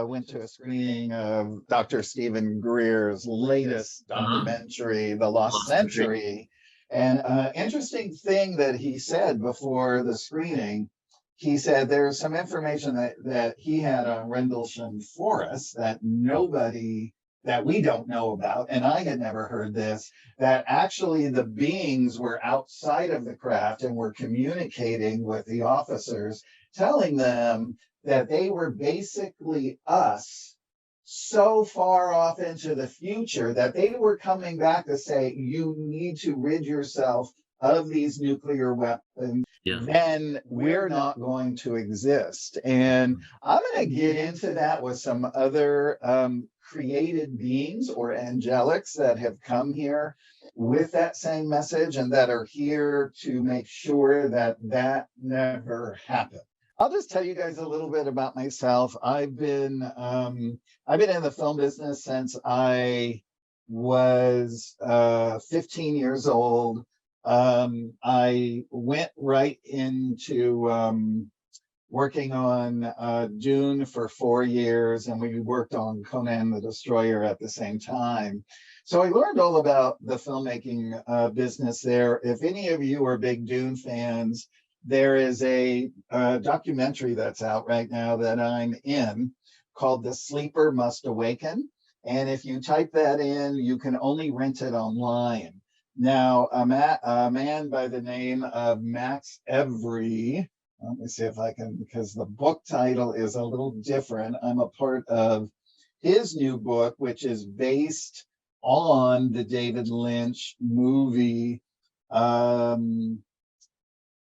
went to a screening of Dr. Stephen Greer's latest documentary, The Lost Century. And interesting thing that he said before the screening, he said there's some information that he had on Rendlesham Forest that we don't know about, and I had never heard this, that actually the beings were outside of the craft and were communicating with the officers, telling them that they were basically us so far off into the future that they were coming back to say, you need to rid yourself of these nuclear weapons, then we're not going to exist. And I'm going to get into that with some other created beings or angelics that have come here with that same message and that are here to make sure that that never happened. I'll just tell you guys a little bit about myself. I've been in the film business since I was 15 years old. I went right into working on Dune for 4 years, and we worked on Conan the Destroyer at the same time. So I learned all about the filmmaking business there. If any of you are big Dune fans, there is a documentary that's out right now that I'm in called The Sleeper Must Awaken. And if you type that in, you can only rent it online. Now, a man by the name of Max Every, let me see if I can, because the book title is a little different. I'm a part of his new book, which is based on the David Lynch movie.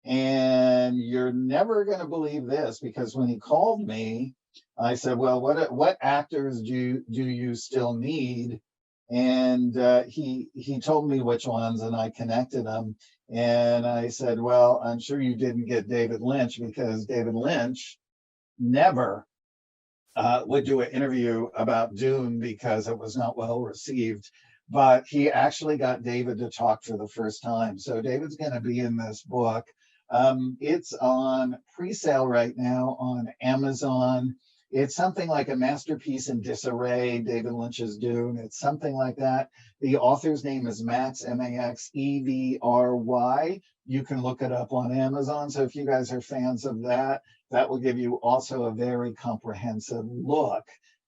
And you're never going to believe this, because when he called me, I said, well, what actors do you still need? And he told me which ones, and I connected them. And I said, well, I'm sure you didn't get David Lynch, because David Lynch never would do an interview about Dune because it was not well received. But he actually got David to talk for the first time. So David's going to be in this book. It's on pre-sale right now on Amazon. It's something like a masterpiece in disarray, David Lynch's Dune. It's something like that. The author's name is Max, M-A-X-E-V-R-Y. You can look it up on Amazon. So if you guys are fans of that, that will give you also a very comprehensive look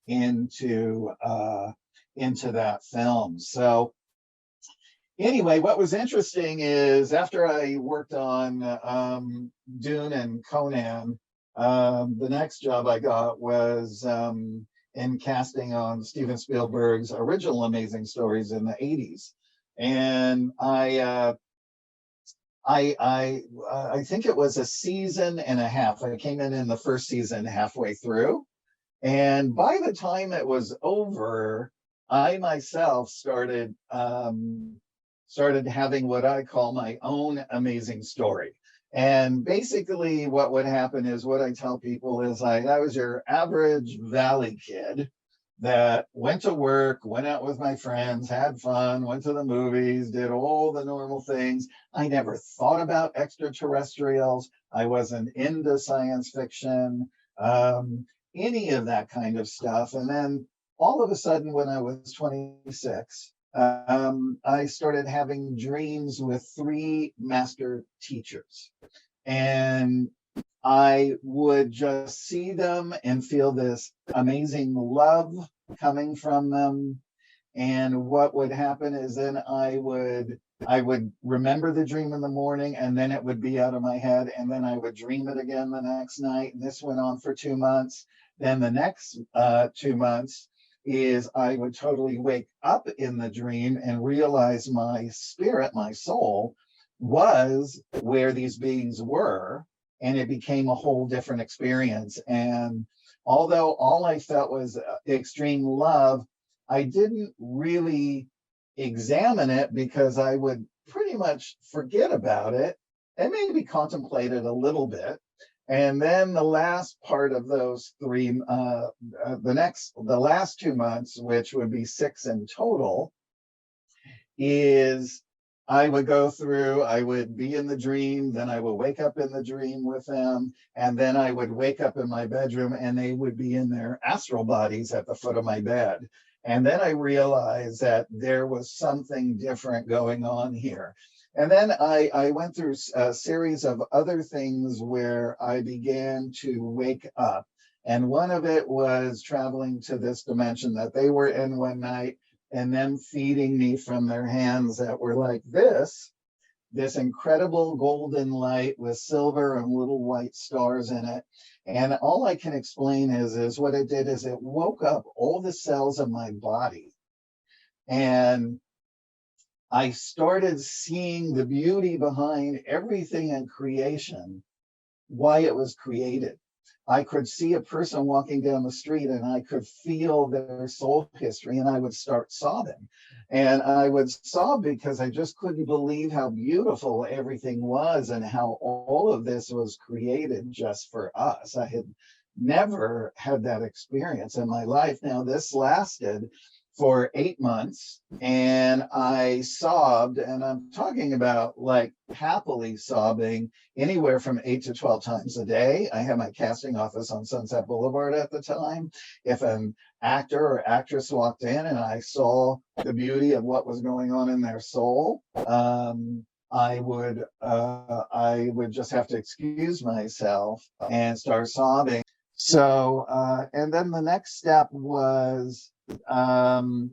into that film. So anyway, what was interesting is after I worked on Dune and Conan, the next job I got was in casting on Steven Spielberg's original Amazing Stories in the 80s. And I think it was a season and a half. I came in the first season halfway through. And by the time it was over, I myself started having what I call my own amazing story. And basically what would happen is, what I tell people is I was your average valley kid that went to work, went out with my friends, had fun, went to the movies, did all the normal things. I never thought about extraterrestrials. I wasn't into science fiction, any of that kind of stuff. And then all of a sudden, when I was 26, I started having dreams with 3 master teachers. And I would just see them and feel this amazing love coming from them. And what would happen is then I would remember the dream in the morning, and then it would be out of my head, and then I would dream it again the next night. And this went on for 2 months. Then the next 2 months is I would totally wake up in the dream and realize my spirit, my soul, was where these beings were, and it became a whole different experience. And although all I felt was extreme love, I didn't really examine it, because I would pretty much forget about it and maybe contemplate it a little bit. And then the last part of those 3, the last 2 months, which would be 6 in total, is I would go through, I would be in the dream, then I would wake up in the dream with them, and then I would wake up in my bedroom and they would be in their astral bodies at the foot of my bed. And then I realized that there was something different going on here. And then I went through a series of other things where I began to wake up. And one of it was traveling to this dimension that they were in one night, and them feeding me from their hands that were like this incredible golden light with silver and little white stars in it. And all I can explain is what it did is it woke up all the cells of my body. And I started seeing the beauty behind everything in creation, why it was created. I could see a person walking down the street and I could feel their soul history, and I would start sobbing. And I would sob because I just couldn't believe how beautiful everything was and how all of this was created just for us. I had never had that experience in my life. Now, this lasted for 8 months, and I sobbed, and I'm talking about like happily sobbing anywhere from 8 to 12 times a day. I had my casting office on Sunset Boulevard at the time. If an actor or actress walked in and I saw the beauty of what was going on in their soul, I would just have to excuse myself and start sobbing. So, and then the next step was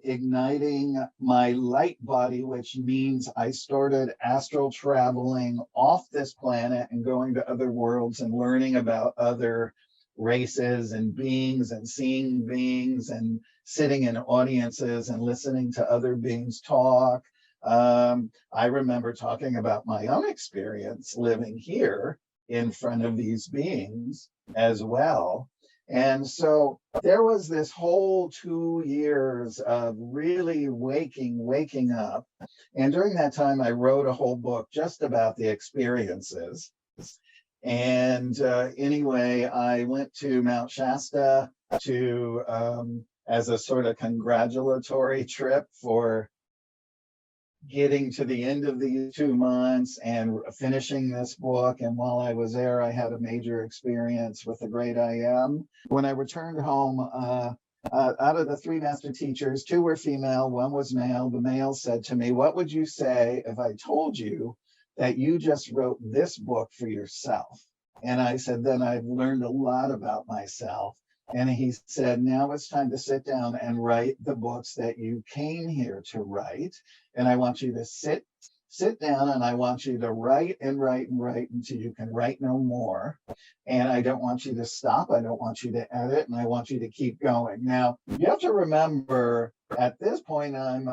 igniting my light body, which means I started astral traveling off this planet and going to other worlds and learning about other races and beings and seeing beings and sitting in audiences and listening to other beings talk. I remember talking about my own experience living here in front of these beings as well. And so there was this whole 2 years of really waking up. And during that time, I wrote a whole book just about the experiences. And anyway, I went to Mount Shasta as a sort of congratulatory trip for getting to the end of these 2 months and finishing this book. And while I was there, I had a major experience with the great I Am. When I returned home, out of the 3 master teachers, 2 were female, 1 was male. The male said to me, "What would you say if I told you that you just wrote this book for yourself?" And I said, "Then I've learned a lot about myself." And he said, "Now it's time to sit down and write the books that you came here to write. And I want you to sit down, and I want you to write and write and write until you can write no more. And I don't want you to stop. I don't want you to edit, and I want you to keep going." Now, you have to remember, at this point, I'm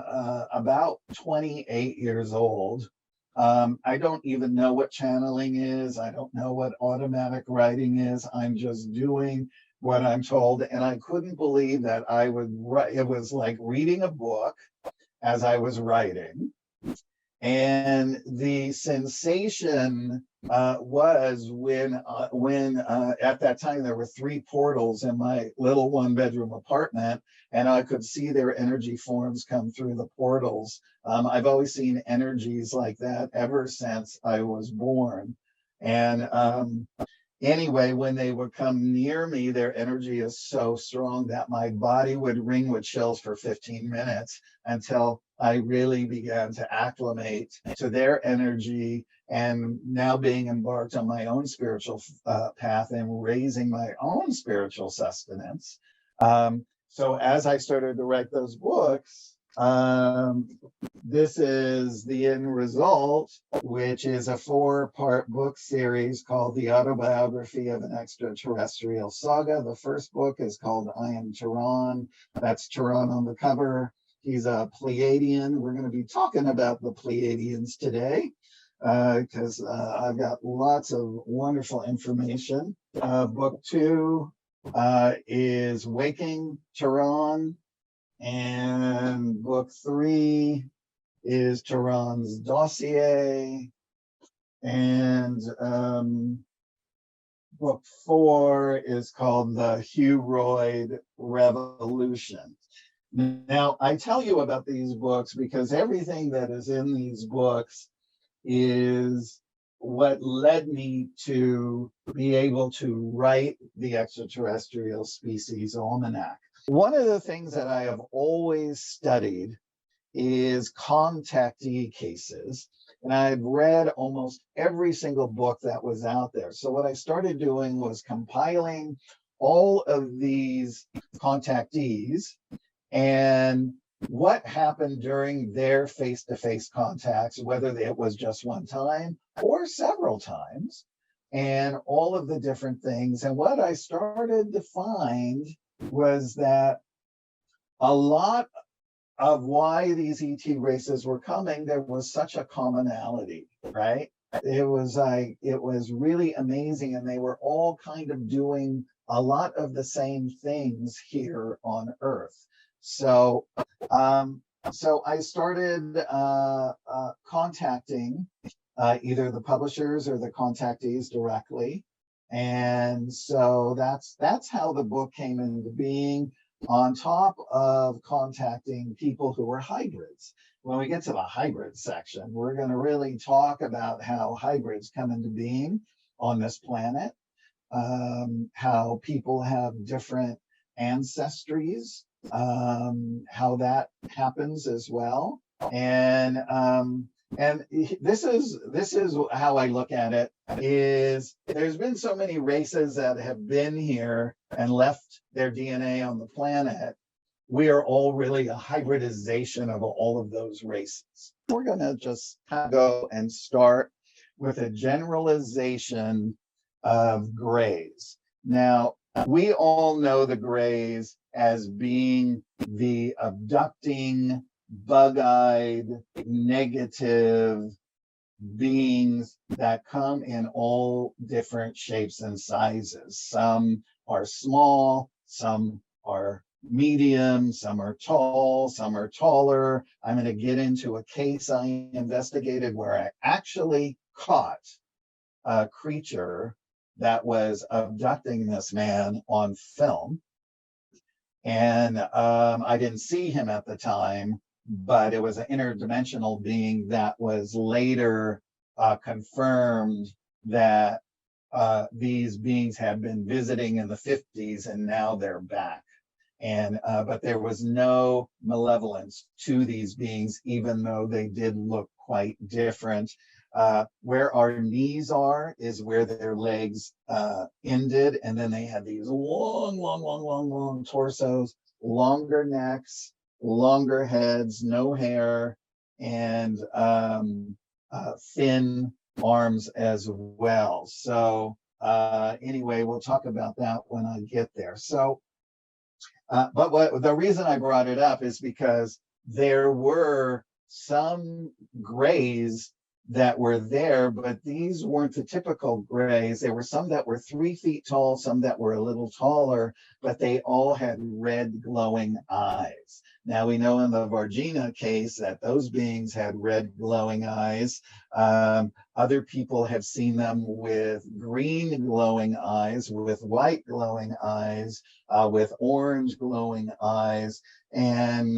about 28 years old. I don't even know what channeling is. I don't know what automatic writing is. I'm just doing what I'm told. And I couldn't believe that I would write. It was like reading a book as I was writing. And the sensation was when at that time there were 3 portals in my little 1-bedroom apartment, and I could see their energy forms come through the portals. I've always seen energies like that ever since I was born. And anyway, when they would come near me, their energy is so strong that my body would ring with chills for 15 minutes until I really began to acclimate to their energy, and now being embarked on my own spiritual path and raising my own spiritual sustenance. So as I started to write those books, this is the end result, which is a 4-part book series called The Autobiography of an Extraterrestrial Saga. The first book is called I Am Tehran. That's Tehran on the cover. He's a Pleiadian. We're going to be talking about the Pleiadians today because I've got lots of wonderful information. Book 2 is Waking Tehran. And book 3 is Tehran's dossier. And book 4 is called The Hybrid Revolution. Now, I tell you about these books because everything that is in these books is what led me to be able to write the Extraterrestrial Species Almanac. One of the things that I have always studied is contactee cases. And I've read almost every single book that was out there. So what I started doing was compiling all of these contactees and what happened during their face-to-face contacts, whether it was just one time or several times, and all of the different things. And what I started to find was that a lot of why these ET races were coming, there was such a commonality, right? It was really amazing, and they were all kind of doing a lot of the same things here on Earth. So, so I started contacting either the publishers or the contactees directly, and so that's how the book came into being. On top of contacting people who are hybrids. When we get to the hybrid section, we're going to really talk about how hybrids come into being on this planet, how people have different ancestries, how that happens as well. And this is how I look at it, is there's been so many races that have been here and left their DNA on the planet. We are all really a hybridization of all of those races. We're going to just go and start with a generalization of grays. Now, we all know the grays as being the abducting, bug-eyed, negative beings that come in all different shapes and sizes. Some are small, some are medium, some are tall, some are taller. I'm going to get into a case I investigated where I actually caught a creature that was abducting this man on film. And I didn't see him at the time, but it was an interdimensional being that was later confirmed that these beings had been visiting in the 50s and now they're back. And but there was no malevolence to these beings, even though they did look quite different. Where our knees are is where their legs ended, and then they had these long torsos, longer necks, longer heads, no hair, and thin arms as well. So anyway, we'll talk about that when I get there. So, but the reason I brought it up is because there were some grays that were there, but these weren't the typical grays. There were some that were 3 feet tall, some that were a little taller, but they all had red glowing eyes. Now we know in the Varginha case that those beings had red glowing eyes. Other people have seen them with green glowing eyes, with white glowing eyes, with orange glowing eyes. And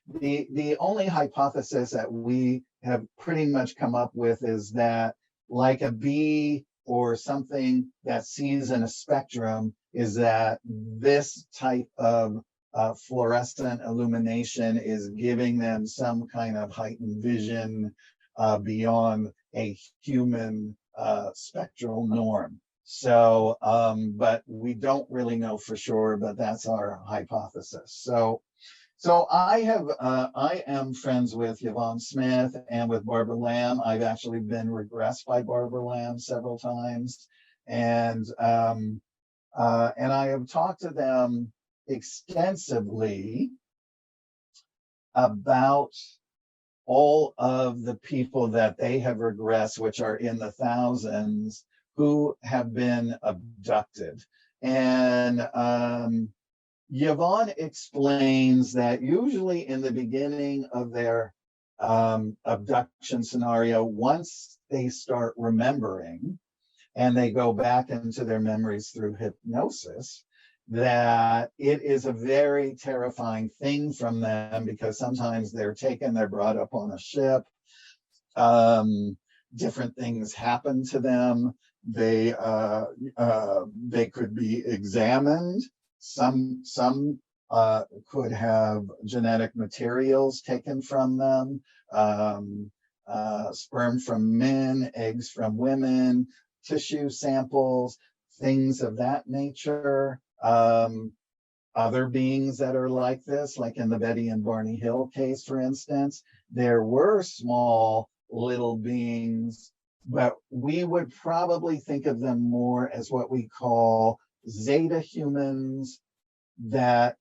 the only hypothesis that we have pretty much come up with is that, like a bee or something that sees in a spectrum, is that this type of fluorescent illumination is giving them some kind of heightened vision beyond a human spectral norm. So, but we don't really know for sure, but that's our hypothesis. So I am friends with Yvonne Smith and with Barbara Lamb. I've actually been regressed by Barbara Lamb several times, and I have talked to them extensively about all of the people that they have regressed, which are in the thousands, who have been abducted. And Yvonne explains that usually in the beginning of their abduction scenario, once they start remembering and they go back into their memories through hypnosis, that it is a very terrifying thing from them, because sometimes they're taken, they're brought up on a ship. Different things happen to them. They could be examined. Some could have genetic materials taken from them, sperm from men, eggs from women, tissue samples, things of that nature. Other beings that are like this, like in the Betty and Barney Hill case, for instance, there were small little beings, but we would probably think of them more as what we call zeta humans. That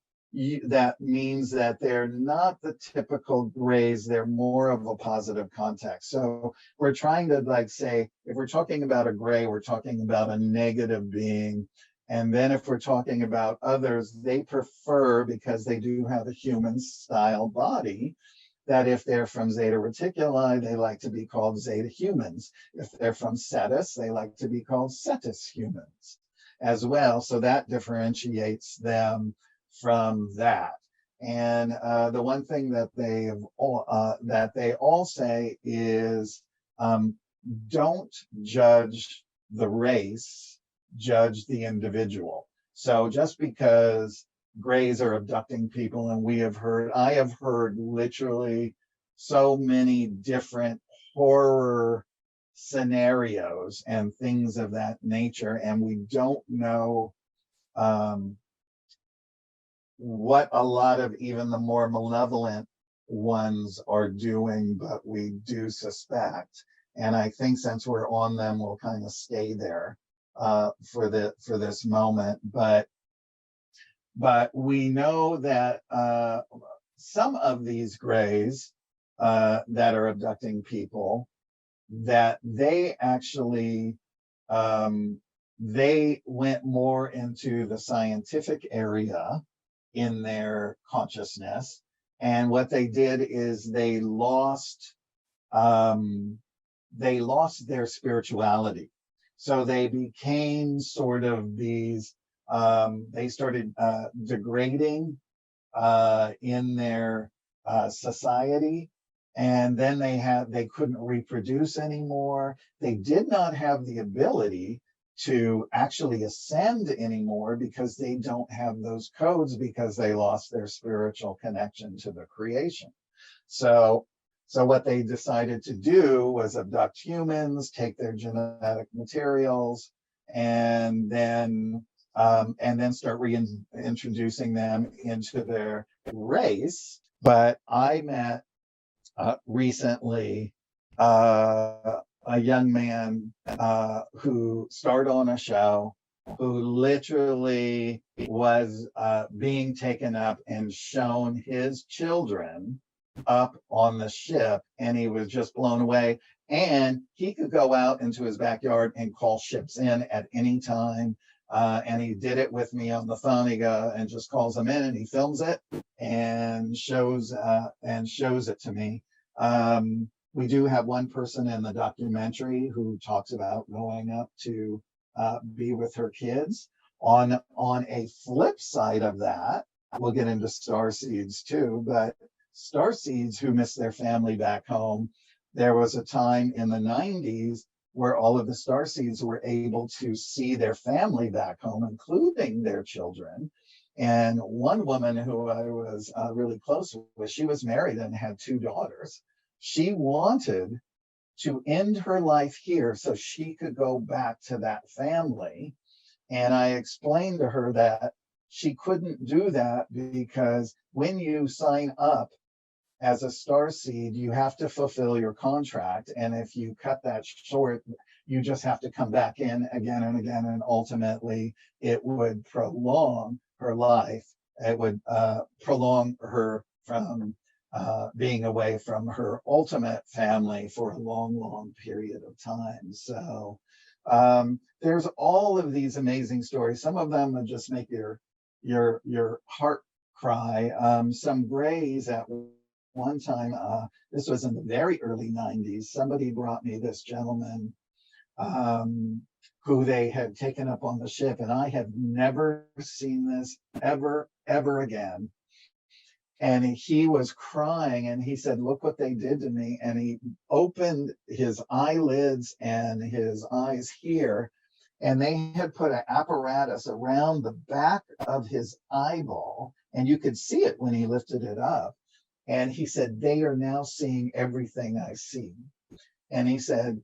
means that they're not the typical grays, they're more of a positive context. So we're trying to like say, if we're talking about a gray, we're talking about a negative being. And then if we're talking about others, they prefer, because they do have a human style body, that if they're from Zeta Reticuli, they like to be called Zeta humans. If they're from Cetus, they like to be called Cetus humans as well. So that differentiates them from that. And the one thing that they all say is, don't judge the race, judge the individual. So just because grays are abducting people, and I have heard literally so many different horror scenarios and things of that nature, and we don't know what a lot of even the more malevolent ones are doing, but we do suspect. And I think since we're on them, we'll kind of stay there for this moment. But we know that some of these grays that are abducting people, that they actually they went more into the scientific area in their consciousness, and what they did is they lost their spirituality. So they became sort of these, they started degrading in their society, and then they couldn't reproduce anymore. They did not have the ability to actually ascend anymore, because they don't have those codes, because they lost their spiritual connection to the creation. So what they decided to do was abduct humans, take their genetic materials, and then start reintroducing them into their race. But I met recently a young man who starred on a show, who literally was being taken up and shown his children up on the ship, and he was just blown away. And he could go out into his backyard and call ships in at any time. And he did it with me on the phone. He just calls them in, and he films it and shows it to me. We do have one person in the documentary who talks about going up to be with her kids. On a flip side of that, we'll get into starseeds too, but starseeds who miss their family back home, there was a time in the 90s where all of the starseeds were able to see their family back home, including their children. And one woman who I was really close with, she was married and had 2 daughters. She wanted to end her life here so she could go back to that family. And I explained to her that she couldn't do that, because when you sign up as a starseed, you have to fulfill your contract. And if you cut that short, you just have to come back in again and again. And ultimately, it would prolong her life. It would prolong her from being away from her ultimate family for a long, long period of time. So there's all of these amazing stories. Some of them would just make your heart cry. Some grays at one time, this was in the very early 90s, somebody brought me this gentleman who they had taken up on the ship. And I have never seen this ever again. And he was crying and he said, look what they did to me. And he opened his eyelids and his eyes here. And they had put an apparatus around the back of his eyeball. And you could see it when he lifted it up. And he said, they are now seeing everything I see. And he said,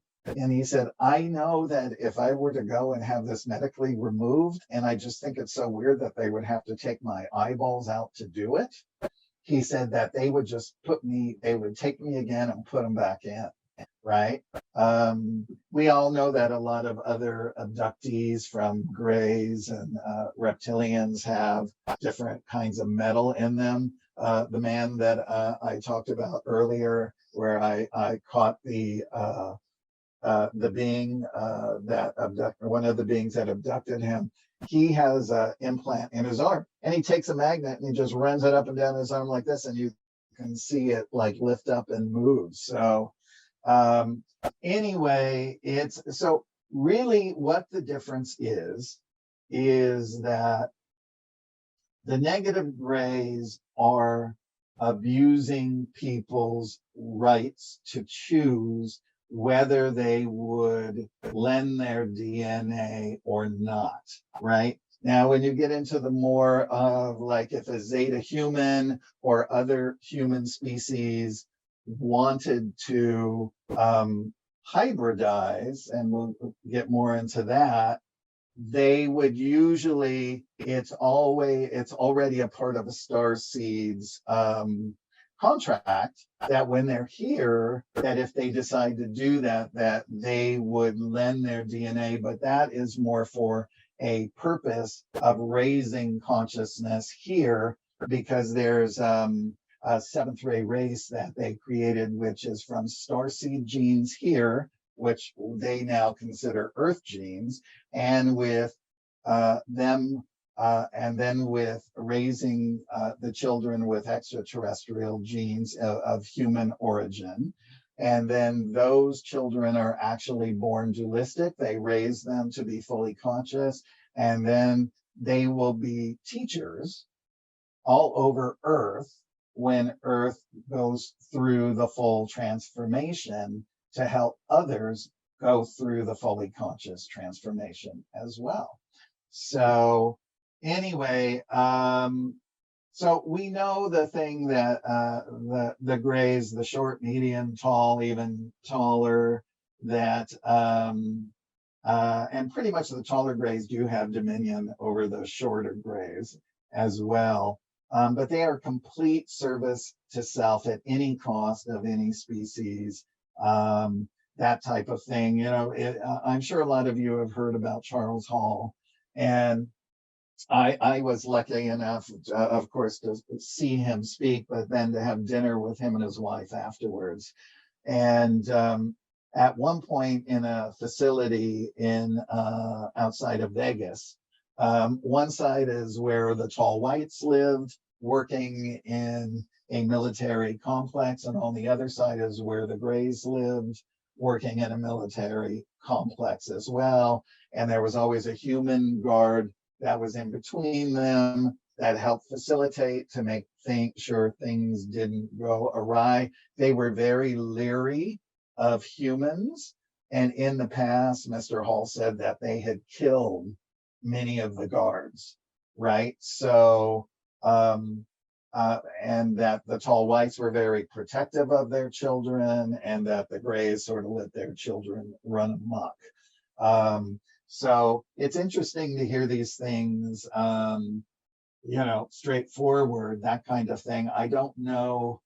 I know that if I were to go and have this medically removed, and I just think it's so weird that they would have to take my eyeballs out to do it. He said that they would just they would take me again and put them back in, right? We all know that a lot of other abductees from greys and reptilians have different kinds of metal in them. The man that I talked about earlier, where I caught the being that abducted, one of the beings that abducted him, he has an implant in his arm, and he takes a magnet and he just runs it up and down his arm like this, and you can see it like lift up and move. So anyway, it's so really what the difference is that the negative grays are abusing people's rights to choose whether they would lend their DNA or not, right? Now, when you get into the more of like if a Zeta human or other human species wanted to hybridize, and we'll get more into that, they would usually, it's already a part of a starseed's contract that when they're here, that if they decide to do that, that they would lend their DNA, but that is more for a purpose of raising consciousness here, because there's a seventh ray race that they created, which is from starseed genes here, which they now consider Earth genes, and with them, and then with raising the children with extraterrestrial genes of human origin. And then those children are actually born dualistic. They raise them to be fully conscious, and then they will be teachers all over Earth when Earth goes through the full transformation to help others go through the fully conscious transformation as well. So anyway, so we know the thing that the grays, the short, medium, tall, even taller, that and pretty much the taller grays do have dominion over the shorter grays as well. But they are complete service to self at any cost of any species. That type of thing. You know, I'm sure a lot of you have heard about Charles Hall, and I was lucky enough, of course, to see him speak, but then to have dinner with him and his wife afterwards. And at one point in a facility in outside of Vegas, one side is where the tall whites lived, working in a military complex, and on the other side is where the grays lived, working in a military complex as well. And there was always a human guard that was in between them that helped facilitate to make sure things didn't go awry. They were very leery of humans. And in the past, Mr. Hall said that they had killed many of the guards, right? So, and that the tall whites were very protective of their children, and that the grays sort of let their children run amok. So it's interesting to hear these things, you know, straightforward, that kind of thing. I don't know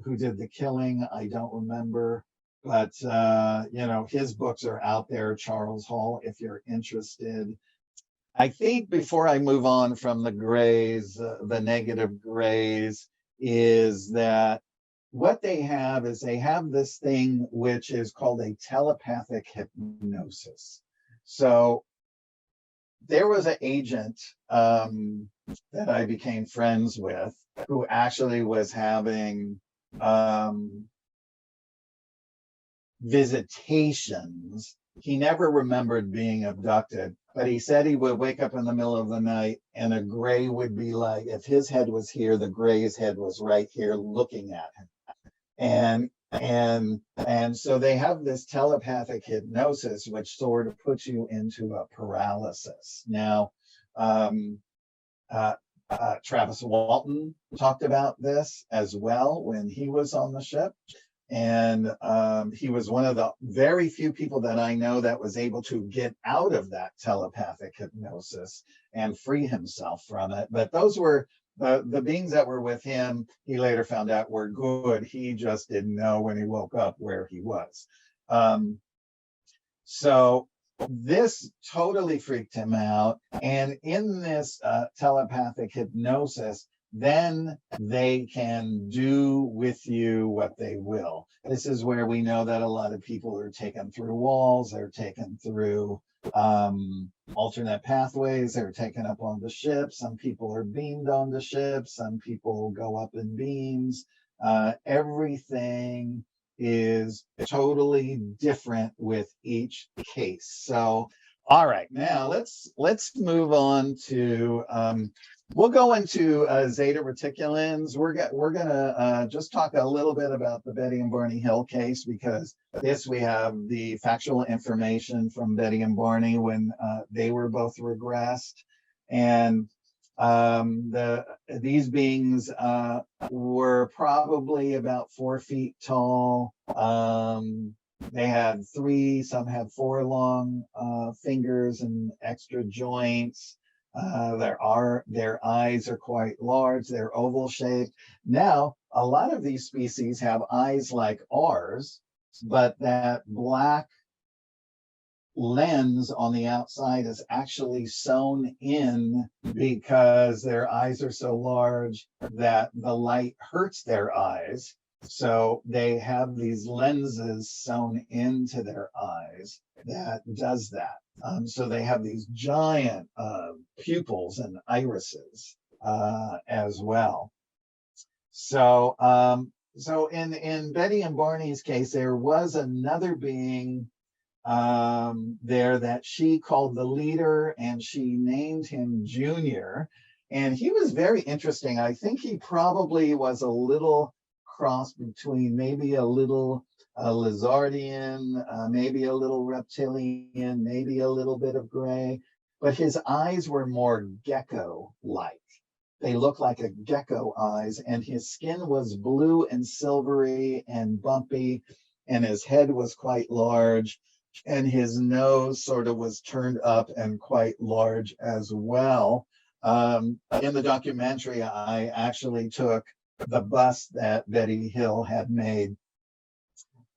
who did the killing. I don't remember, but you know, his books are out there, Charles Hall, if you're interested. I think before I move on from the grays, the negative grays, is that what they have is they have this thing which is called a telepathic hypnosis. So there was an agent that I became friends with who actually was having visitations he never remembered being abducted, but he said he would wake up in the middle of the night and a gray would be like, if his head was here, the gray's head was right here looking at him. And so they have this telepathic hypnosis, which sort of puts you into a paralysis. Now, Travis Walton talked about this as well when he was on the ship. And he was one of the very few people that I know that was able to get out of that telepathic hypnosis and free himself from it. But those were the beings that were with him. He later found out were good. He just didn't know when he woke up where he was. So this totally freaked him out. And in this telepathic hypnosis, then they can do with you what they will. This is where we know that a lot of people are taken through walls, they're taken through alternate pathways, they're taken up on the ship. Some people are beamed on the ship, some people go up in beams. Everything is totally different with each case. So, all right, now let's move on to we'll go into Zeta Reticulans. We're gonna just talk a little bit about the Betty and Barney Hill case, because this we have the factual information from Betty and Barney when they were both regressed, and these beings were probably about 4 feet tall. They had 3, some had 4 long fingers and extra joints. Their eyes are quite large. They're oval shaped. Now, a lot of these species have eyes like ours, but that black lens on the outside is actually sewn in because their eyes are so large that the light hurts their eyes. So they have these lenses sewn into their eyes that does that. So they have these giant pupils and irises as well. So so in Betty and Barney's case, there was another being there that she called the leader, and she named him Junior. And he was very interesting. I think he probably was a little cross between maybe a little lizardian, maybe a little reptilian, maybe a little bit of gray, but his eyes were more gecko-like. They looked like a gecko eyes, and his skin was blue and silvery and bumpy, and his head was quite large, and his nose sort of was turned up and quite large as well. In the documentary, I actually took the bust that Betty Hill had made,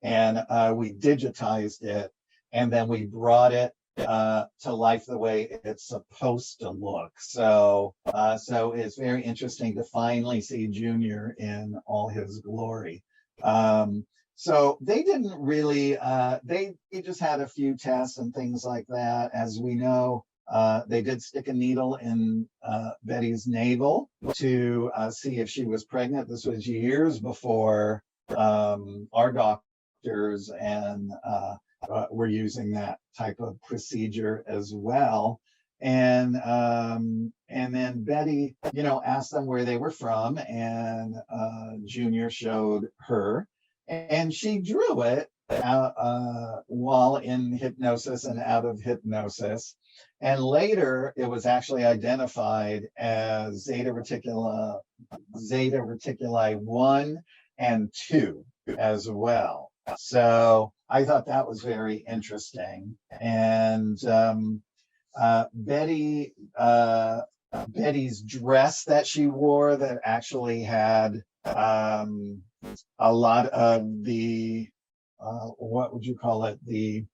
and we digitized it, and then we brought it to life the way it's supposed to look. So so it's very interesting to finally see Junior in all his glory. So they didn't really they just had a few tests and things like that. As we know, they did stick a needle in Betty's navel to see if she was pregnant. This was years before our doctors and were using that type of procedure as well. And then Betty, asked them where they were from, and Junior showed her, and she drew it while in hypnosis and out of hypnosis. And later, it was actually identified as Zeta Reticuli 1 and 2 as well. So I thought that was very interesting. And Betty's dress that she wore that actually had a lot of the what would you call it, the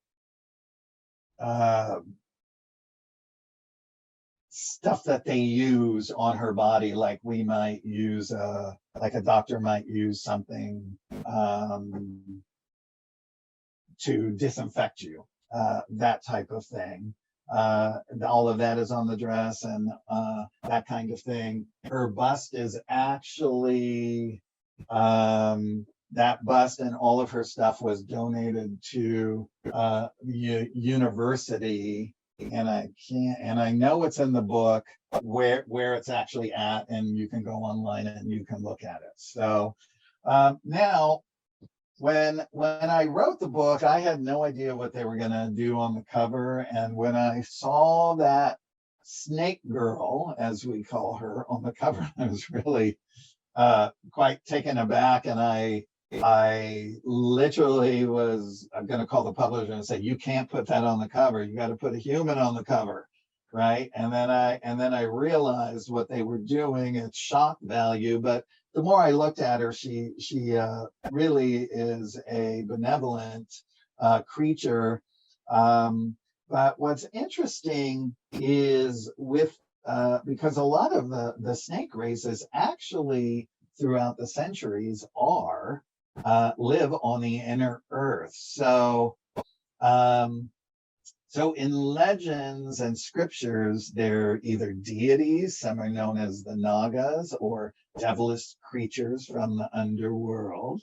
stuff that they use on her body, like we might use like a doctor might use something to disinfect you, that type of thing. All of that is on the dress, and that kind of thing. Her bust is actually that bust and all of her stuff was donated to university, and I know it's in the book where it's actually at, and you can go online and you can look at it. So now, when I wrote the book, I had no idea what they were going to do on the cover, and when I saw that snake girl, as we call her, on the cover, I was really quite taken aback, and I literally was going to call the publisher and say, you can't put that on the cover. You got to put a human on the cover, right? And then I realized what they were doing. It's shock value, but the more I looked at her, she really is a benevolent creature. But what's interesting is because a lot of the snake races actually throughout the centuries live on the inner earth. So in legends and scriptures, they're either deities, some are known as the Nagas, or devilish creatures from the underworld.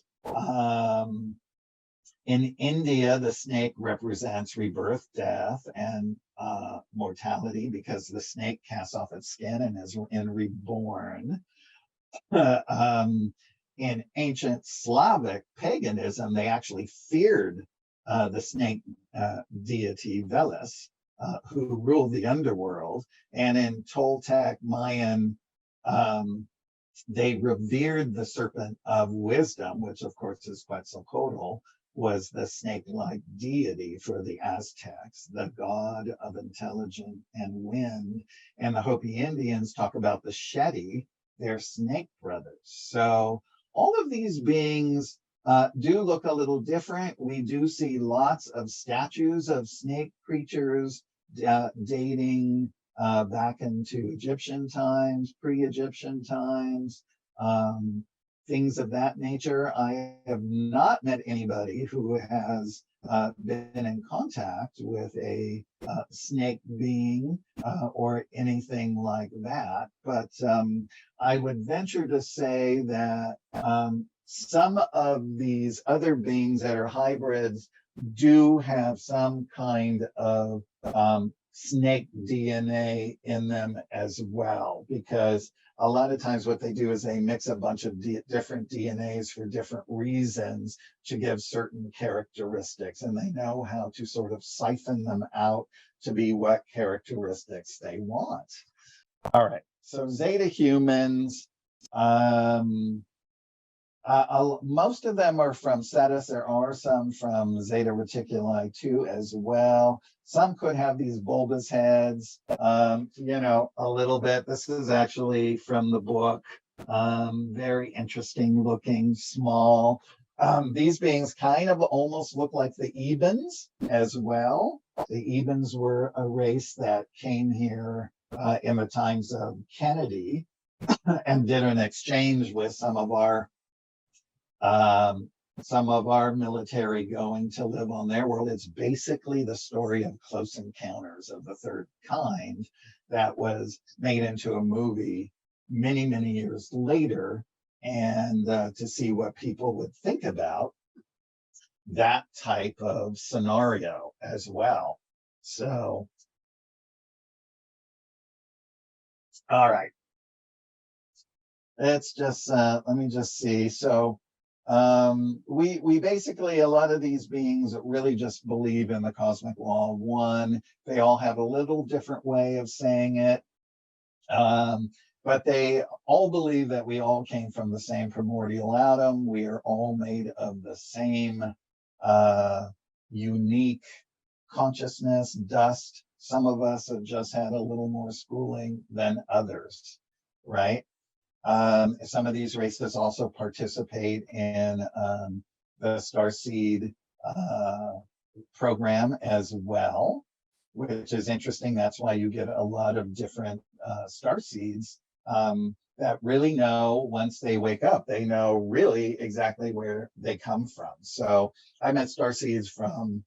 In India, the snake represents rebirth, death, and mortality, because the snake casts off its skin and is reborn. In ancient Slavic paganism, they actually feared the snake deity Veles, who ruled the underworld. And in Toltec Mayan, they revered the serpent of wisdom, which of course is Quetzalcoatl, was the snake-like deity for the Aztecs, the god of intelligence and wind. And the Hopi Indians talk about the Shetty, their snake brothers. So all of these beings do look a little different. We do see lots of statues of snake creatures dating back into Egyptian times, pre-Egyptian times, things of that nature. I have not met anybody who has been in contact with a snake being or anything like that. But I would venture to say that some of these other beings that are hybrids do have some kind of snake DNA in them as well, because a lot of times what they do is they mix a bunch of different DNAs for different reasons to give certain characteristics, and they know how to sort of siphon them out to be what characteristics they want. All right, so Zeta humans, most of them are from Cetus. There are some from Zeta Reticuli too as well. Some could have these bulbous heads, a little bit. This is actually from the book. Very interesting looking, small. These beings kind of almost look like the Ebens as well. The Ebens were a race that came here in the times of Kennedy and did an exchange with some of our military going to live on their world. It's basically the story of Close Encounters of the Third Kind that was made into a movie many, many years later, and to see what people would think about that type of scenario as well. So, all right. Let's just, let me just see. So, we basically, a lot of these beings really just believe in the cosmic law of one. They all have a little different way of saying it, but they all believe that we all came from the same primordial atom. We are all made of the same unique consciousness, dust. Some of us have just had a little more schooling than others, right? Some of these races also participate in the Starseed program as well, which is interesting. That's why you get a lot of different starseeds that really know, once they wake up, they know really exactly where they come from. So I met starseeds from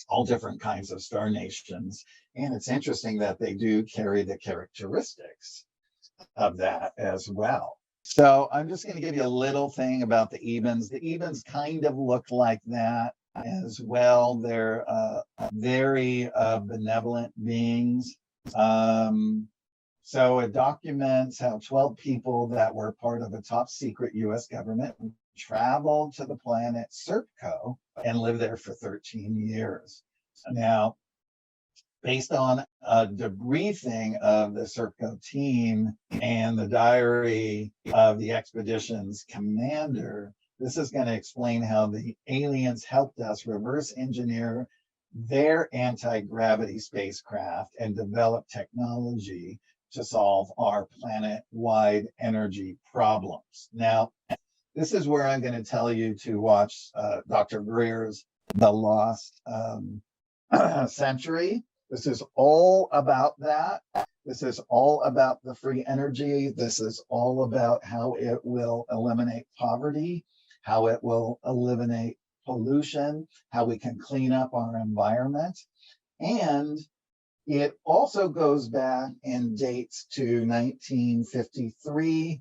all different kinds of star nations, and it's interesting that they do carry the characteristics of that as well. So I'm just going to give you a little thing about the Ebens. The Ebens kind of look like that as well. They're very benevolent beings. So it documents how 12 people that were part of a top secret US government traveled to the planet Serpco and lived there for 13 years. Now, based on a debriefing of the Serpco team and the diary of the expedition's commander, this is going to explain how the aliens helped us reverse engineer their anti-gravity spacecraft and develop technology to solve our planet-wide energy problems. Now, this is where I'm going to tell you to watch Dr. Greer's The Lost Century. This is all about that. This is all about the free energy. This is all about how it will eliminate poverty, how it will eliminate pollution, how we can clean up our environment. And it also goes back and dates to 1953,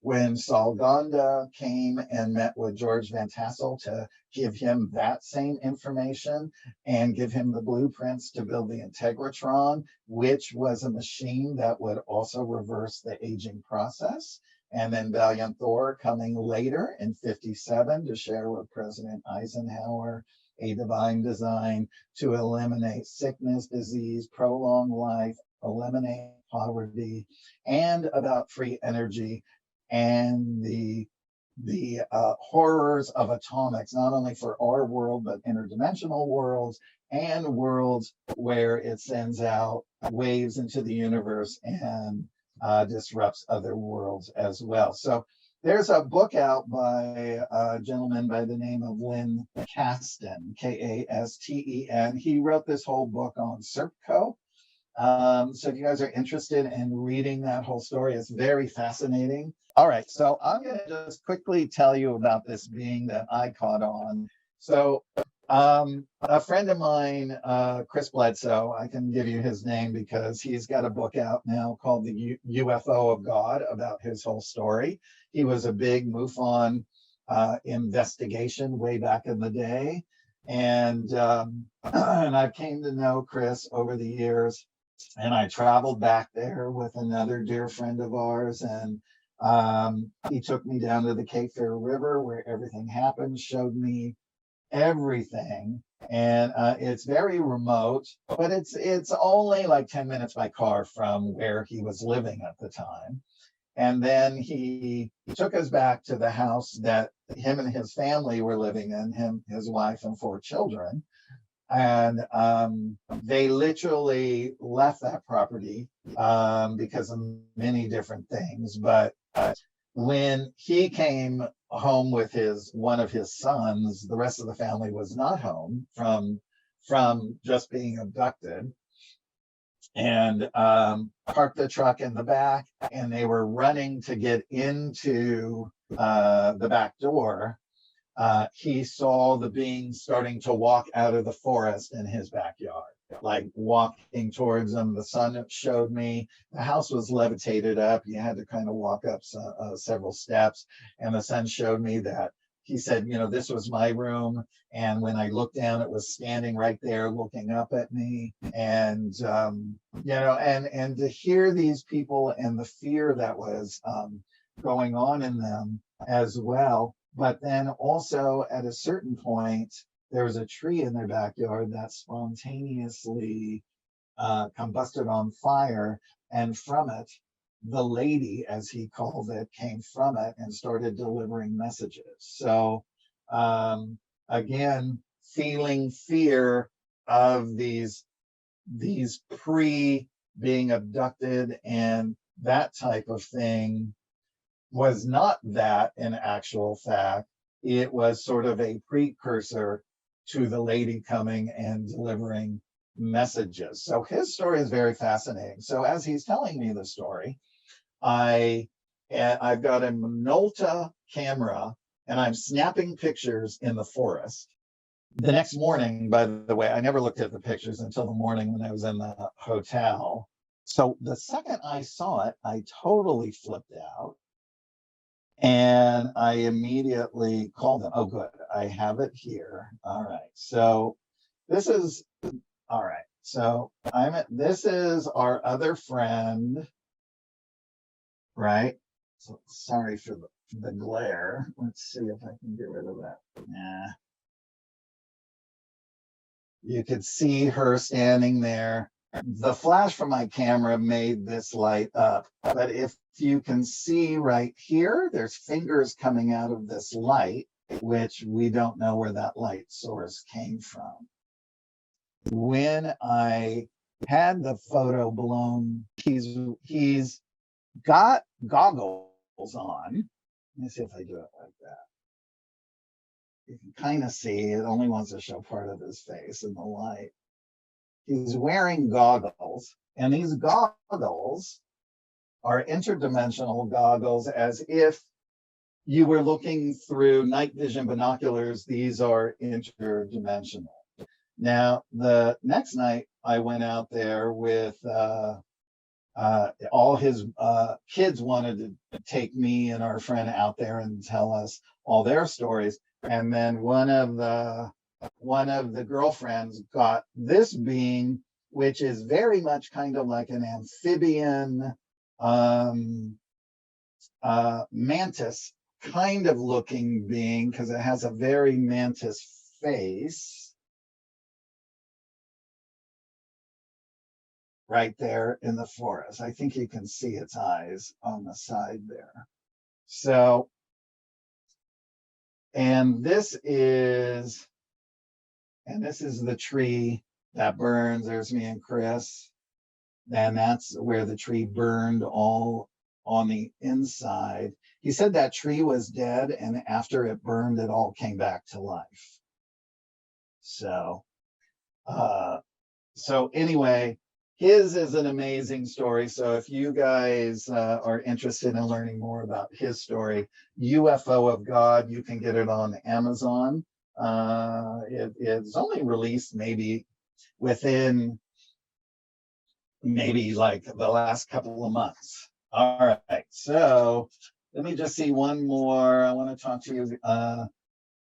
when Saul Gonda came and met with George Van Tassel to give him that same information and give him the blueprints to build the Integratron, which was a machine that would also reverse the aging process. And then Valiant Thor coming later in 57 to share with President Eisenhower a divine design to eliminate sickness, disease, prolong life, eliminate poverty, and about free energy and the horrors of atomics, not only for our world, but interdimensional worlds and worlds where it sends out waves into the universe and disrupts other worlds as well. So there's a book out by a gentleman by the name of Lynn Kasten, Kasten. He wrote this whole book on Serpco. So if you guys are interested in reading that whole story, it's very fascinating. All right, so I'm going to just quickly tell you about this being that I caught on. So a friend of mine, Chris Bledsoe, I can give you his name because he's got a book out now called The UFO of God about his whole story. He was a big MUFON investigation way back in the day. And I came to know Chris over the years. And I traveled back there with another dear friend of ours, and he took me down to the Cape Fear River where everything happened, showed me everything. And it's very remote, but it's only like 10 minutes by car from where he was living at the time. And then he took us back to the house that him and his family were living in, him, his wife, and 4 children. And they literally left that property because of many different things. But when he came home with one of his sons, the rest of the family was not home from just being abducted. And parked the truck in the back, and they were running to get into the back door. He saw the beings starting to walk out of the forest in his backyard, like walking towards him. The son showed me the house was levitated up. You had to kind of walk up several steps. And the son showed me that he said, this was my room. And when I looked down, it was standing right there looking up at me. And, and to hear these people and the fear that was going on in them as well. But then also at a certain point, there was a tree in their backyard that spontaneously combusted on fire. And from it, the lady, as he called it, came from it and started delivering messages. So again, feeling fear of these being abducted and that type of thing was not that in actual fact. It was sort of a precursor to the lady coming and delivering messages. So his story is very fascinating. So as he's telling me the story, I've got a Minolta camera and I'm snapping pictures in the forest. The next morning, by the way, I never looked at the pictures until the morning when I was in the hotel. So the second I saw it, I totally flipped out. And I immediately called them. Oh, good. I have it here. All right. So this is, all right. So this is our other friend, right? So sorry for the glare. Let's see if I can get rid of that. Nah. You could see her standing there. The flash from my camera made this light up, but if you can see right here, there's fingers coming out of this light, which we don't know where that light source came from. When I had the photo blown, he's got goggles on. Let me see if I do it like that. You can kind of see it only wants to show part of his face in the light. He's wearing goggles, and these goggles are interdimensional goggles, as if you were looking through night vision binoculars. These are interdimensional. Now, the next night I went out there with all his kids wanted to take me and our friend out there and tell us all their stories. And then one of the girlfriends got this being, which is very much kind of like an amphibian mantis kind of looking being, because it has a very mantis face right there in the forest. I think you can see its eyes on the side there. So, and this is the tree that burns. There's me and Chris. And that's where the tree burned all on the inside. He said that tree was dead, and after it burned, it all came back to life. So, anyway, his is an amazing story. So if you guys are interested in learning more about his story, UFO of God, you can get it on Amazon. It's only released maybe within like the last couple of months. All right, so let me just see one more. I want to talk to you.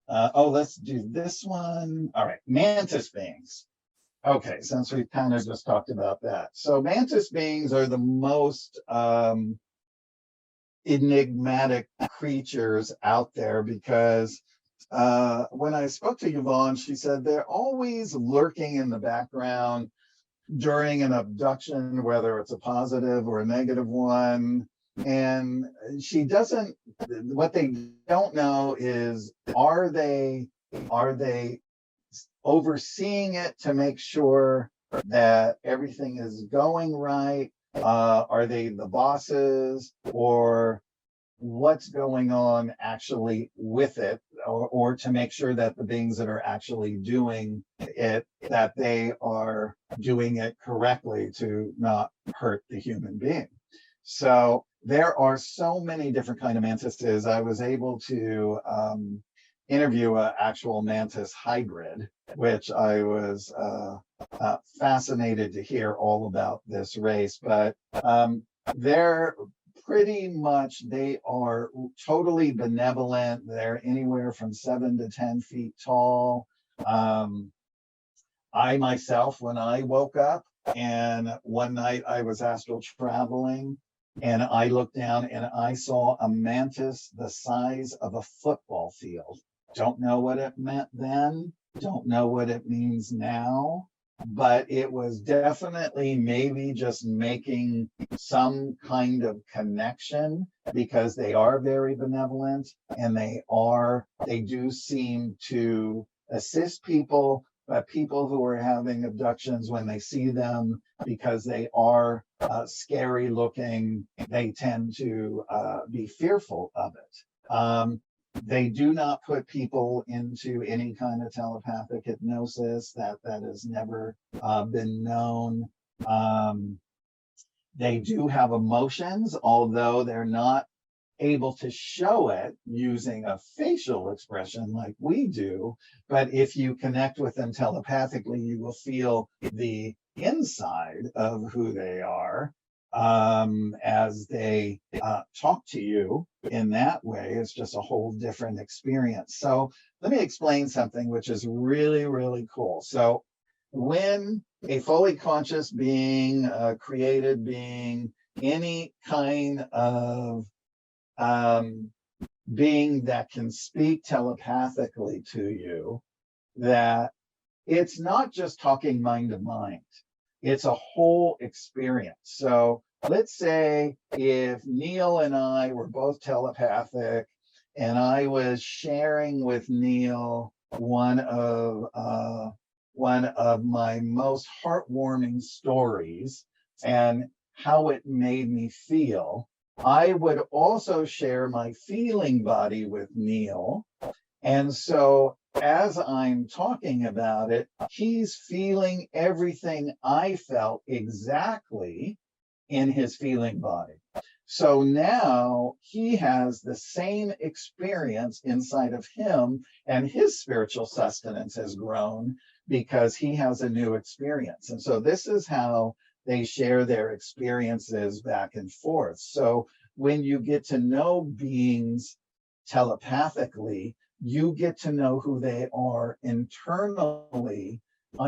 Let's do this one. All right, mantis beings. Okay, since we kind of just talked about that. So mantis beings are the most enigmatic creatures out there, because when I spoke to Yvonne, she said they're always lurking in the background during an abduction, whether it's a positive or a negative one. And what they don't know is, are they overseeing it to make sure that everything is going right? Are they the bosses, or what's going on actually with it, or to make sure that the beings that are actually doing it, that they are doing it correctly to not hurt the human being. So there are so many different kind of mantises. I was able to interview an actual mantis hybrid, which I was fascinated to hear all about this race. But they're pretty much, they are totally benevolent. They're anywhere from 7 to 10 feet tall. I myself, when I woke up, and one night I was astral traveling, and I looked down and I saw a mantis the size of a football field. Don't know what it meant then, don't know what it means now, but it was definitely maybe just making some kind of connection, because they are very benevolent, and they do seem to assist people. But people who are having abductions, when they see them, because they are scary looking, they tend to be fearful of it. They do not put people into any kind of telepathic hypnosis. That has never been known. They do have emotions, although they're not able to show it using a facial expression like we do. But if you connect with them telepathically, you will feel the inside of who they are as they talk to you in that way. It's just a whole different experience. So let me explain something which is really, really cool. So when a fully conscious being, a created being, any kind of being that can speak telepathically to you, that it's not just talking mind to mind, it's a whole experience. So let's say if Neil and I were both telepathic and I was sharing with Neil one of my most heartwarming stories and how it made me feel, I would also share my feeling body with Neil. And so as I'm talking about it, he's feeling everything I felt exactly in his feeling body. So now he has the same experience inside of him, and his spiritual sustenance has grown because he has a new experience. And so this is how they share their experiences back and forth. So when you get to know beings telepathically, you get to know who they are internally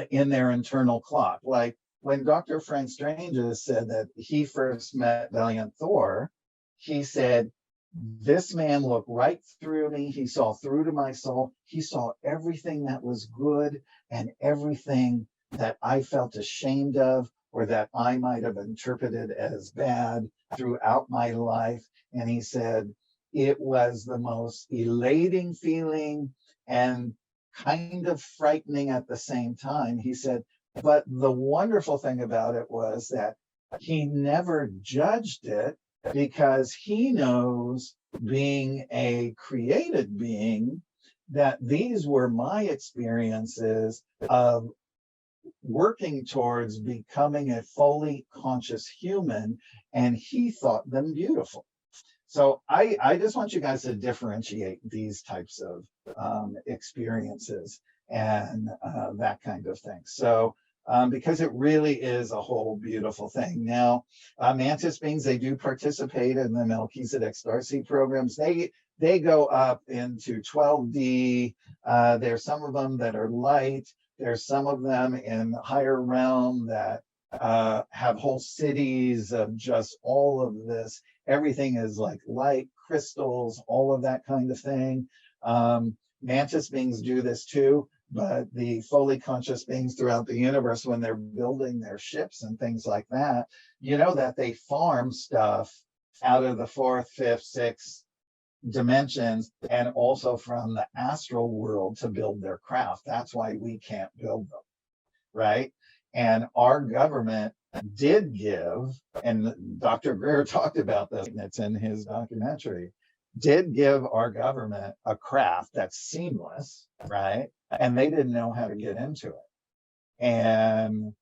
in their internal clock. Like when Dr. Frank Stranges said that he first met Valiant Thor, he said, this man looked right through me. He saw through to my soul. He saw everything that was good and everything that I felt ashamed of or that I might have interpreted as bad throughout my life. And he said, it was the most elating feeling and kind of frightening at the same time. He said, but the wonderful thing about it was that he never judged it because he knows, being a created being, that these were my experiences of working towards becoming a fully conscious human, and he thought them beautiful. So I just want you guys to differentiate these types of experiences and that kind of thing. So because it really is a whole beautiful thing. Now, mantis beings, they do participate in the Melchizedek Starseed programs. They go up into 12D. There's some of them that are light. There's some of them in the higher realm that have whole cities of just all of this. Everything is like light, crystals, all of that kind of thing. Mantis beings do this too, but the fully conscious beings throughout the universe, when they're building their ships and things like that, you know that they farm stuff out of the fourth, fifth, sixth dimensions and also from the astral world to build their craft. That's why we can't build them, right? And our government did give, and Dr. Greer talked about this, and it's in his documentary, did give our government a craft that's seamless, right? And they didn't know how to get into it. And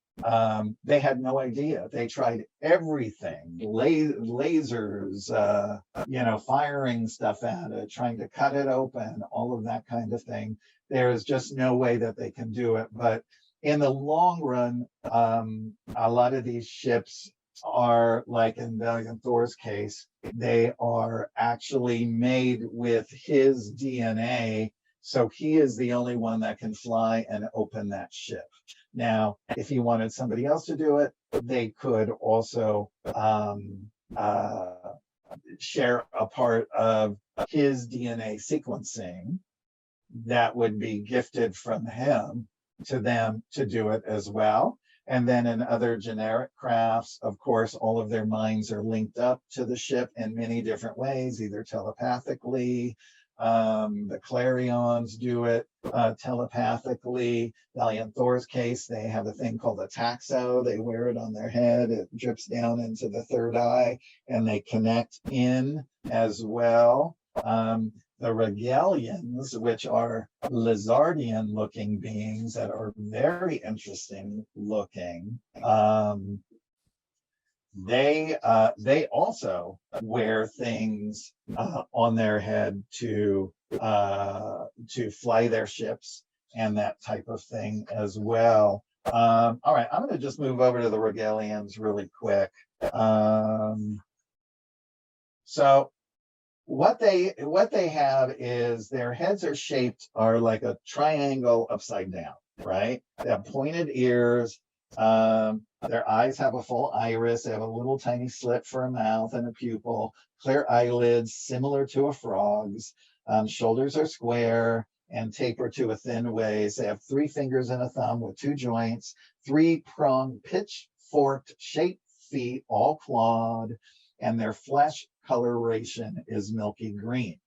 they had no idea. They tried everything, lasers, firing stuff at it, trying to cut it open, all of that kind of thing. There's just no way that they can do it. But in the long run, a lot of these ships are, like in Valiant Thor's case, they are actually made with his DNA. So he is the only one that can fly and open that ship. Now, if he wanted somebody else to do it, they could also share a part of his DNA sequencing that would be gifted from him to them to do it as well. And then in other generic crafts, of course, all of their minds are linked up to the ship in many different ways, either telepathically. The Clarions do it telepathically. Valiant Thor's case, they have a thing called a taxo. They wear it on their head. It drips down into the third eye, and they connect in as well. The Regalians, which are lizardian looking beings that are very interesting looking, they also wear things on their head to fly their ships and that type of thing as well. All right, I'm going to just move over to the Regalians really quick. So what they have is their heads are like a triangle upside down, right? They have pointed ears. Their eyes have a full iris. They have a little tiny slit for a mouth and a pupil. Clear eyelids, similar to a frog's. Shoulders are square and taper to a thin waist. They have 3 fingers and a thumb with 2 joints, 3-pronged pitchfork shaped feet, all clawed, and their flesh coloration is milky green.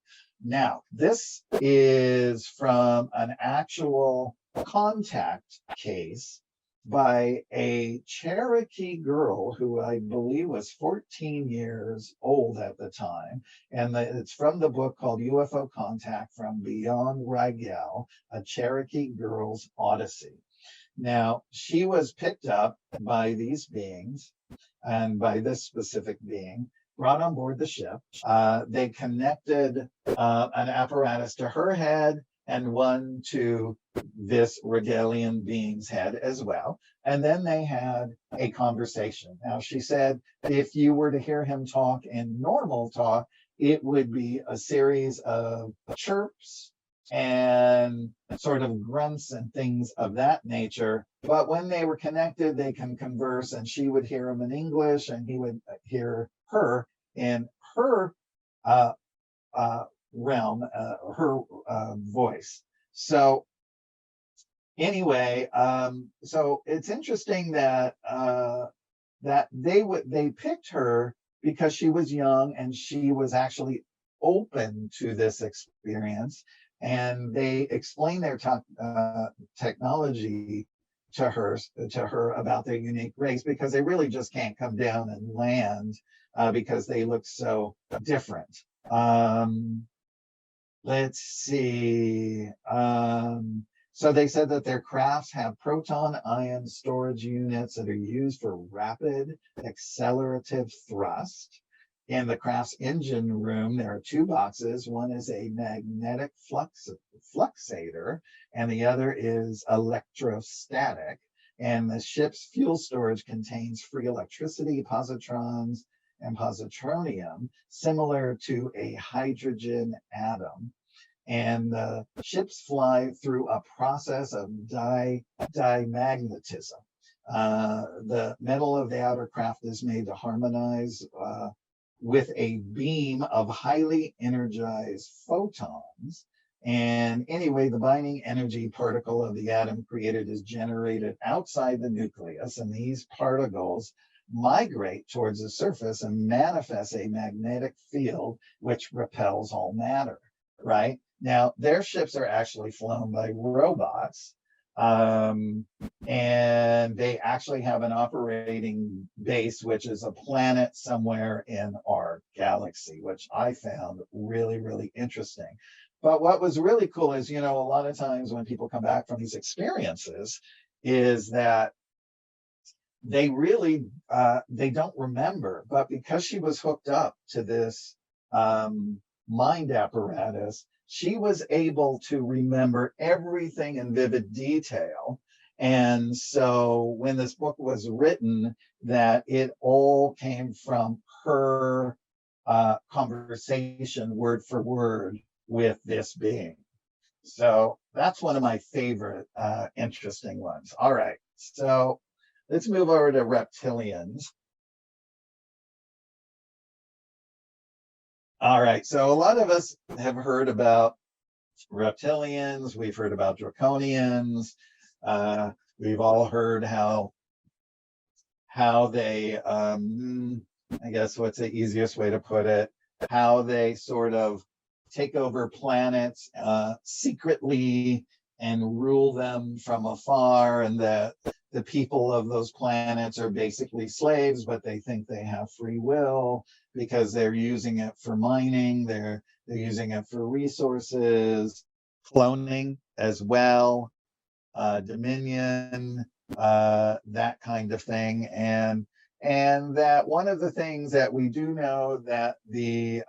Now, this is from an actual contact case by a Cherokee girl who I believe was 14 years old at the time. And it's from the book called UFO Contact from Beyond Rigel, A Cherokee Girl's Odyssey. Now, she was picked up by these beings and by this specific being, brought on board the ship. They connected an apparatus to her head and one to this Regalian being's head as well. And then they had a conversation. Now, she said, if you were to hear him talk in normal talk, it would be a series of chirps and sort of grunts and things of that nature. But when they were connected, they can converse, and she would hear him in English and he would hear her in her realm, her voice. So anyway, so it's interesting that that they picked her because she was young and she was actually open to this experience, and they explained their technology to her about their unique race, because they really just can't come down and land because they look so different. Let's see. So they said that their crafts have proton ion storage units that are used for rapid accelerative thrust. In the craft's engine room, there are 2 boxes. One is a magnetic fluxator, and the other is electrostatic. And the ship's fuel storage contains free electricity, positrons, and positronium, similar to a hydrogen atom. And the ships fly through a process of dimagnetism. The metal of the outer craft is made to harmonize with a beam of highly energized photons. And anyway, the binding energy particle of the atom created is generated outside the nucleus, and these particles migrate towards the surface and manifest a magnetic field which repels all matter, right? Now, their ships are actually flown by robots, and they actually have an operating base, which is a planet somewhere in our galaxy, which I found really, really interesting. But what was really cool is, a lot of times when people come back from these experiences, is that they really, they don't remember. But because she was hooked up to this mind apparatus, she was able to remember everything in vivid detail. And so when this book was written, that it all came from her conversation word for word with this being. So that's one of my favorite interesting ones. All right, so let's move over to reptilians. All right, so a lot of us have heard about reptilians. We've heard about draconians. We've all heard how they, I guess what's the easiest way to put it, how they sort of take over planets secretly and rule them from afar, and that the people of those planets are basically slaves, but they think they have free will because they're using it for mining, they're using it for resources, cloning as well, dominion, that kind of thing. And that one of the things that we do know that the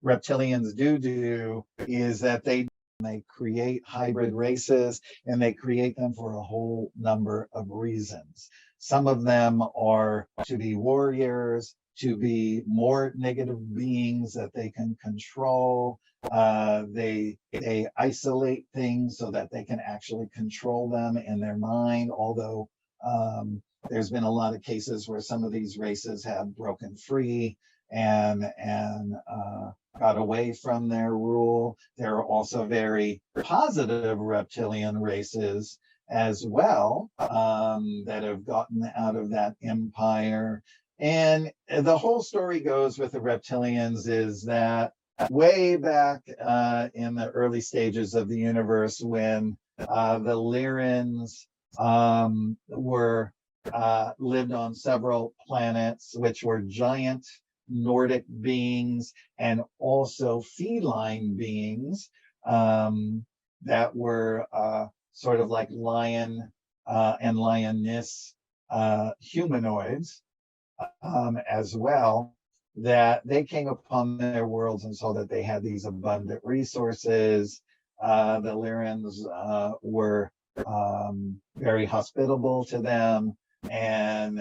reptilians do is that they they create hybrid races, and they create them for a whole number of reasons. Some of them are to be warriors, to be more negative beings that they can control. They isolate things so that they can actually control them in their mind, although there's been a lot of cases where some of these races have broken free and got away from their rule. There are also very positive reptilian races as well that have gotten out of that empire. And the whole story goes with the reptilians is that way back in the early stages of the universe, when the Lyrans were lived on several planets, which were giant Nordic beings and also feline beings that were sort of like lion and lioness humanoids as well, that they came upon their worlds and saw that they had these abundant resources. The Lyrans were very hospitable to them, and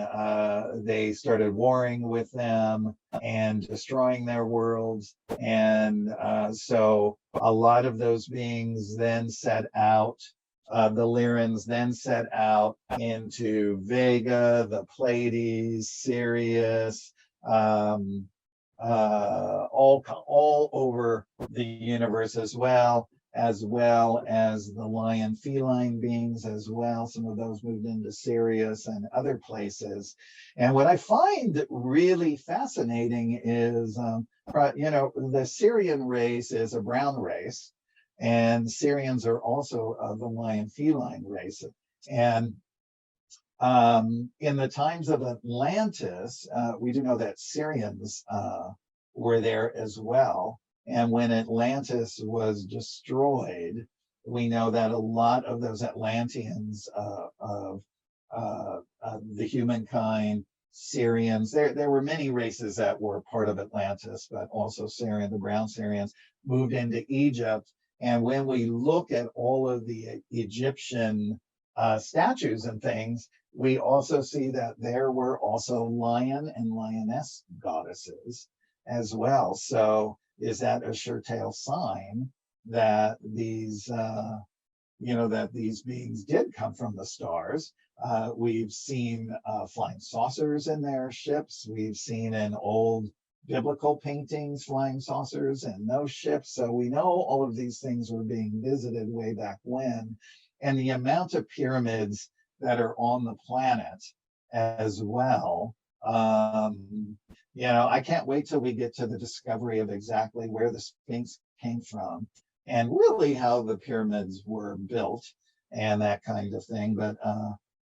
they started warring with them and destroying their worlds. And so a lot of those beings then set out, the Lyrans then set out into Vega, the Pleiades, Sirius, all over the universe, as well as the lion feline beings as well. Some of those moved into Sirius and other places. And what I find really fascinating is, the Syrian race is a brown race, and Syrians are also the lion feline race. And in the times of Atlantis, we do know that Syrians were there as well. And when Atlantis was destroyed, we know that a lot of those Atlanteans of the humankind, Syrians, there were many races that were part of Atlantis, but also Syrian, the brown Syrians, moved into Egypt. And when we look at all of the Egyptian statues and things, we also see that there were also lion and lioness goddesses as well. So is that a sure tale sign that these, that these beings did come from the stars? We've seen flying saucers in their ships. We've seen in old biblical paintings flying saucers in those ships. So we know all of these things were being visited way back when. And the amount of pyramids that are on the planet as well. I can't wait till we get to the discovery of exactly where the Sphinx came from and really how the pyramids were built and that kind of thing. But,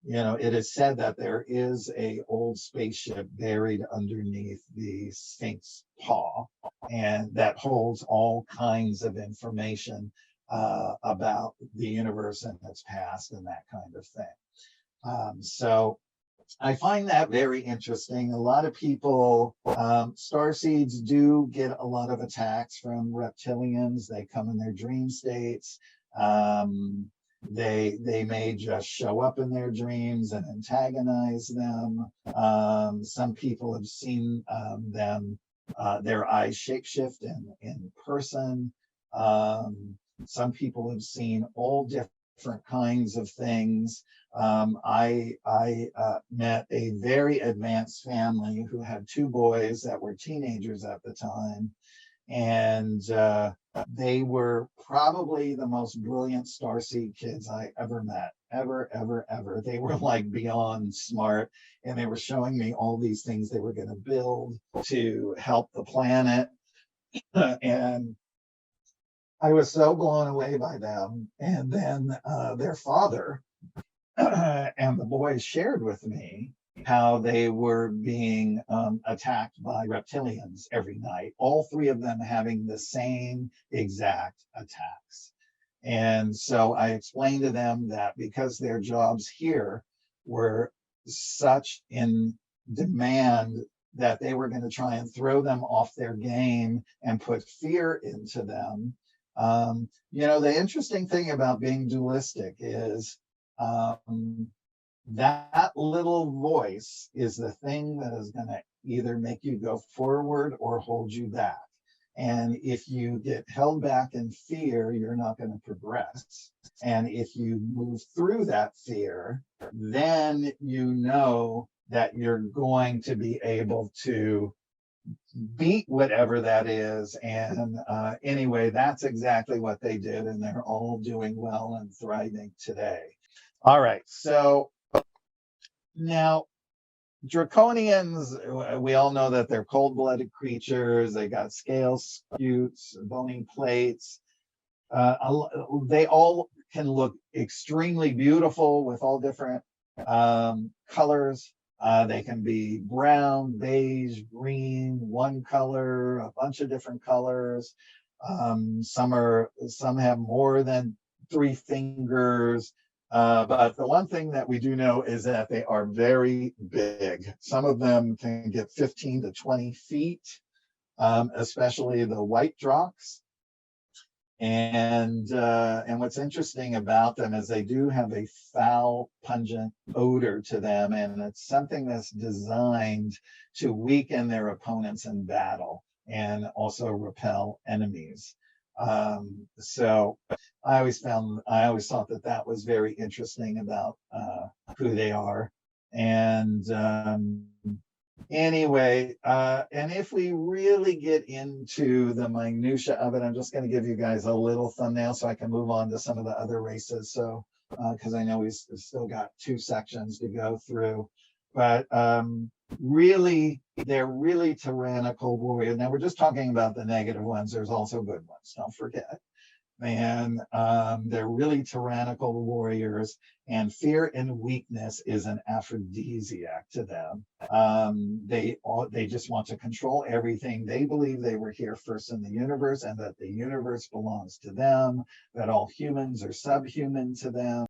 it is said that there is a old spaceship buried underneath the Sphinx paw, and that holds all kinds of information about the universe and its past and that kind of thing. So I find that very interesting. A lot of people, starseeds do get a lot of attacks from reptilians. They come in their dream states. They may just show up in their dreams and antagonize them. Some people have seen them, their eyes shapeshift in person. Some people have seen all different kinds of things. I met a very advanced family who had two boys that were teenagers at the time, and they were probably the most brilliant starseed kids I ever met, ever. They were like beyond smart, and they were showing me all these things they were going to build to help the planet. And I was so blown away by them. And then their father and the boys shared with me how they were being attacked by reptilians every night, all three of them having the same exact attacks. And so I explained to them that because their jobs here were such in demand that they were going to try and throw them off their game and put fear into them, You know, the interesting thing about being dualistic is that little voice is the thing that is going to either make you go forward or hold you back. And if you get held back in fear, you're not going to progress. And if you move through that fear, then you know that you're going to be able to beat whatever that is. And anyway, that's exactly what they did. And they're all doing well and thriving today. All right. So now, draconians, we all know that they're cold-blooded creatures. They got scales, scutes, bony plates. They all can look extremely beautiful with all different colors. They can be brown, beige, green, one color, a bunch of different colors. Some have more than 3 fingers. But the one thing that we do know is that they are very big. Some of them can get 15 to 20 feet, especially the white dracs. And what's interesting about them is they do have a foul, pungent odor to them, and it's something that's designed to weaken their opponents in battle and also repel enemies. So I always thought that was very interesting about who they are. And anyway, and if we really get into the minutia of it, I'm just going to give you guys a little thumbnail so I can move on to some of the other races. So, because I know we've still got 2 sections to go through, but really, they're really tyrannical warriors. Now we're just talking about the negative ones. There's also good ones, don't forget. And they're really tyrannical warriors, and fear and weakness is an aphrodisiac to them. They just want to control everything. They believe they were here first in the universe, and that the universe belongs to them, that all humans are subhuman to them.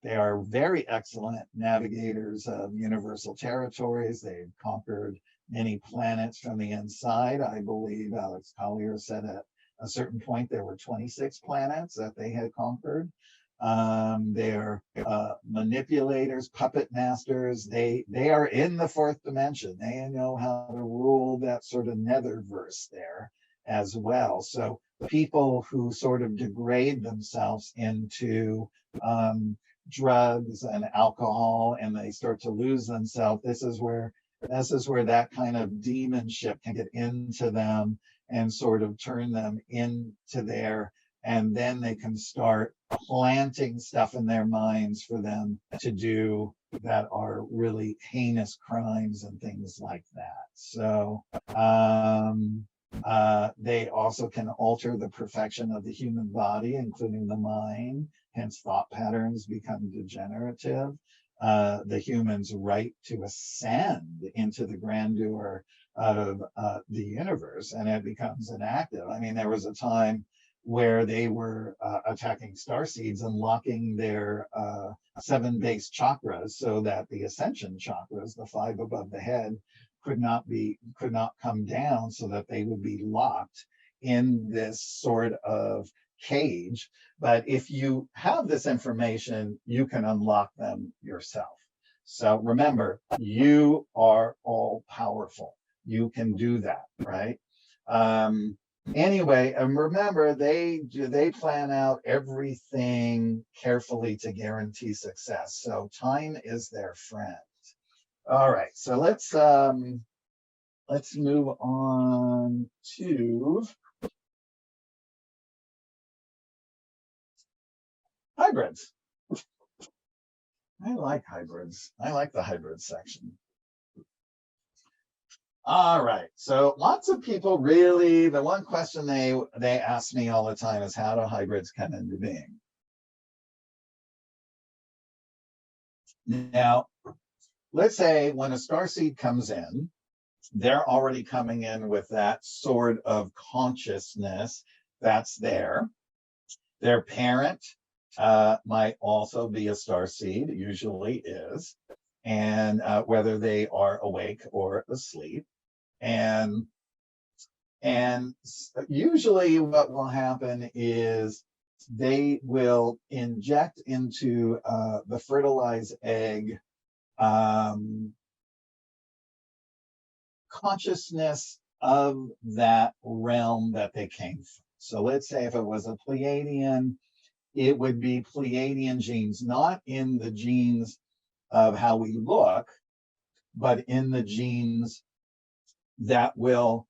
They are very excellent navigators of universal territories. They've conquered many planets from the inside. I believe Alex Collier said at a certain point there were 26 planets that they had conquered. They're manipulators, puppet masters. They are in the 4th dimension. They know how to rule that sort of netherverse there as well. So people who sort of degrade themselves into drugs and alcohol, and they start to lose themselves, this is where that kind of demonship can get into them and sort of turn them into there, and then they can start planting stuff in their minds for them to do that are really heinous crimes and things like that. So they also can alter the perfection of the human body, including the mind. Hence, thought patterns become degenerative. The human's right to ascend into the grandeur of the universe, and it becomes inactive. I mean, there was a time where they were attacking starseeds and locking their 7 base chakras, so that the ascension chakras, the 5 above the head, could not come down, so that they would be locked in this sort of cage. But if you have this information, you can unlock them yourself. So remember, you are all powerful. You can do that, right? Anyway, and remember, they plan out everything carefully to guarantee success. So time is their friend. All right, so let's move on to hybrids. I like hybrids. I like the hybrid section. All right, so lots of people really, the one question they ask me all the time is, how do hybrids come into being? Now, let's say when a starseed comes in, they're already coming in with that sort of consciousness that's there. Their parent might also be a starseed, usually is, and whether they are awake or asleep. And And usually what will happen is they will inject into the fertilized egg consciousness of that realm that they came from. So let's say if it was a Pleiadian, it would be Pleiadian genes, not in the genes of how we look, but in the genes that will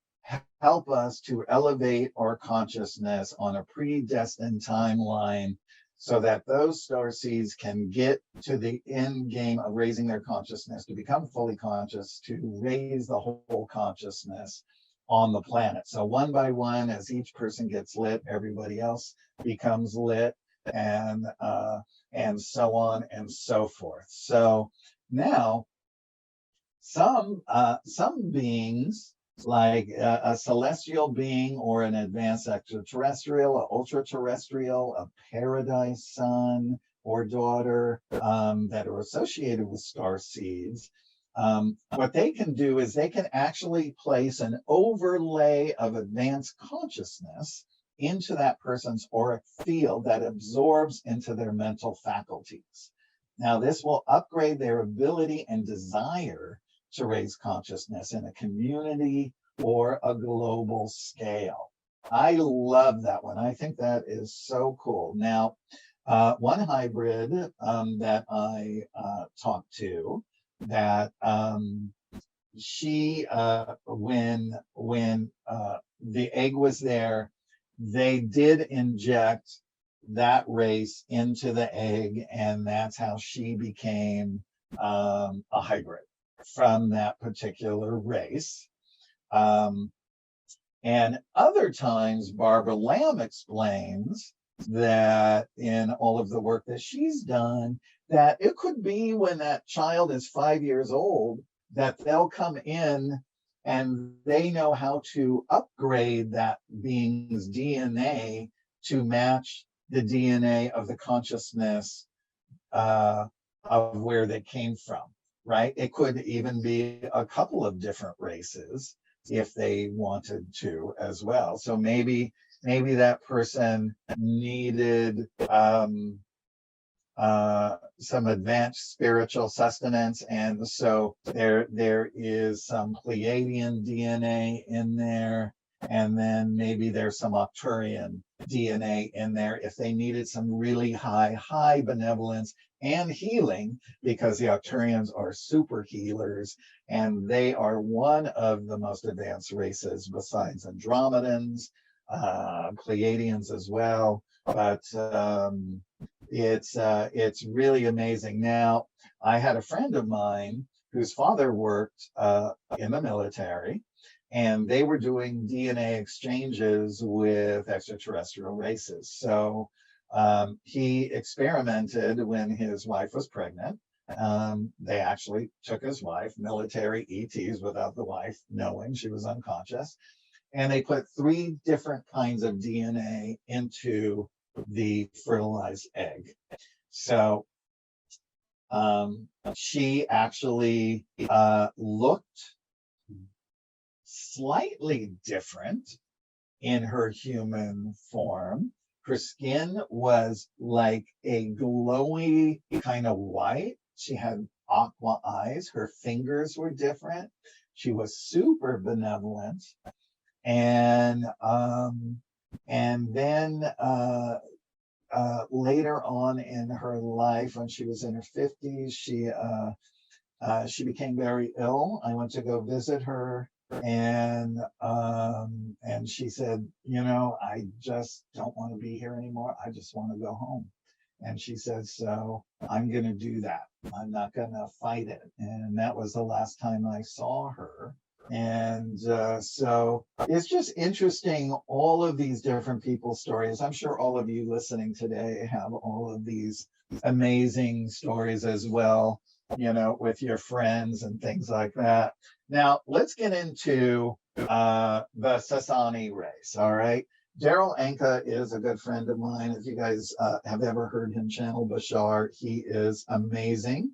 help us to elevate our consciousness on a predestined timeline so that those starseeds can get to the end game of raising their consciousness, to become fully conscious, to raise the whole consciousness on the planet. So one by one, as each person gets lit, everybody else becomes lit, and so on and so forth. So now some beings, like a celestial being or an advanced extraterrestrial, an ultra-terrestrial, a paradise son or daughter that are associated with star seeds, what they can do is they can actually place an overlay of advanced consciousness into that person's auric field that absorbs into their mental faculties. Now, this will upgrade their ability and desire to raise consciousness in a community or a global scale. I love that one. I think that is so cool. Now, one hybrid that I talked to, that she, when the egg was there, they did inject that race into the egg, and that's how she became a hybrid from that particular race. And other times, Barbara Lamb explains that in all of the work that she's done, that it could be when that child is 5 years old that they'll come in and they know how to upgrade that being's DNA to match the DNA of the consciousness of where they came from, right? It could even be a couple of different races if they wanted to as well. So maybe that person needed some advanced spiritual sustenance, and so there is some Pleiadian DNA in there, and then maybe there's some Arcturian DNA in there if they needed some really high benevolence and healing, because the Arcturians are super healers, and they are one of the most advanced races besides Andromedans, Pleiadians as well. But it's really amazing. Now, I had a friend of mine whose father worked in the military, and they were doing DNA exchanges with extraterrestrial races. So he experimented when his wife was pregnant. They actually took his wife, military ETs, without the wife knowing she was unconscious, and they put 3 different kinds of DNA into the fertilized egg. So she actually looked slightly different in her human form. Her skin was like a glowy kind of white. She had aqua eyes. Her fingers were different. She was super benevolent. And then later on in her life, when she was in her 50s, she became very ill. I went to go visit her, and she said, I just don't want to be here anymore. I just want to go home. And she said, so I'm going to do that. I'm not going to fight it. And that was the last time I saw her. And so it's just interesting, all of these different people's stories. I'm sure all of you listening today have all of these amazing stories as well, with your friends and things like that. Now, let's get into the Sasani race, all right? Daryl Anka is a good friend of mine. If you guys have ever heard him channel Bashar, he is amazing.